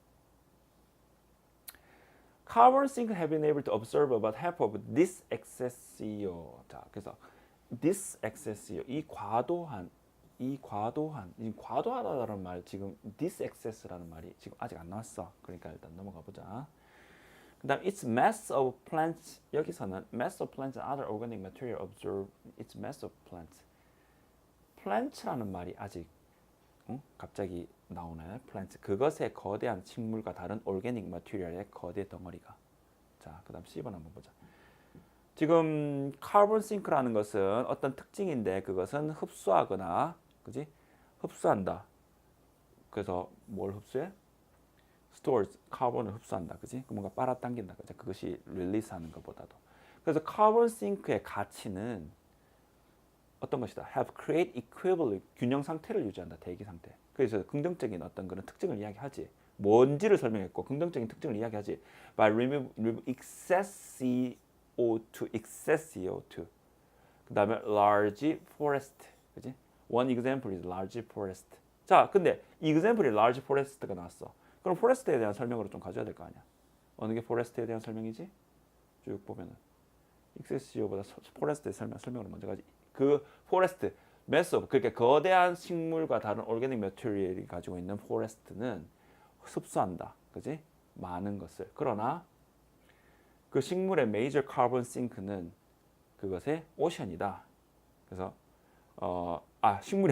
carbon sink have been able to observe about half of this excess CO. 자, 그래서 this excess CO 이 과도하다라는 말 지금 this excess라는 말이 지금 아직 안 나왔어. 그러니까 일단 넘어가 보자. 그다음 its mass of plants 여기서는 mass of plants and other organic material observe its mass of plants. plant라는 말이 아직 갑자기 나오네. plant 그것의 거대한 식물과 다른 organic material의 거대 덩어리가. 자, 그다음 C번 한번 보자. 지금 카본 싱크라는 것은 어떤 특징인데 그것은 흡수하거나 그지? 흡수한다. 그래서 뭘 흡수해? stores 카본을 흡수한다. 그지? 뭔가 빨아당긴다. 그지? 그것이 릴리스하는 것보다도. 그래서 카본 싱크의 가치는 어떤 것이다. have create equivalent 균형 상태를 유지한다. 대기 상태. 그래서 긍정적인 어떤 그런 특징을 이야기하지. 뭔지를 설명했고 긍정적인 특징을 이야기하지. by remove excess CO2. 그다음에 large forest. 그지? One example is large forest. 자, 근데 example이 large forest가 나왔어. 그럼 forest에 대한 설명으로 좀 가져야 될 거 아니야. 어느 게 forest에 대한 설명이지? 쭉 보면은 excess CO보다 forest의 설명을 먼저 가지. 그 forest, massive, 그러니까 거대한 식물과 다른 organic material이 가지고 있는 forest는 흡수한다. 그지? 많은 것을. 그러나 그 식물의 major carbon sink는 그것의 오션이다. 그래서 식물의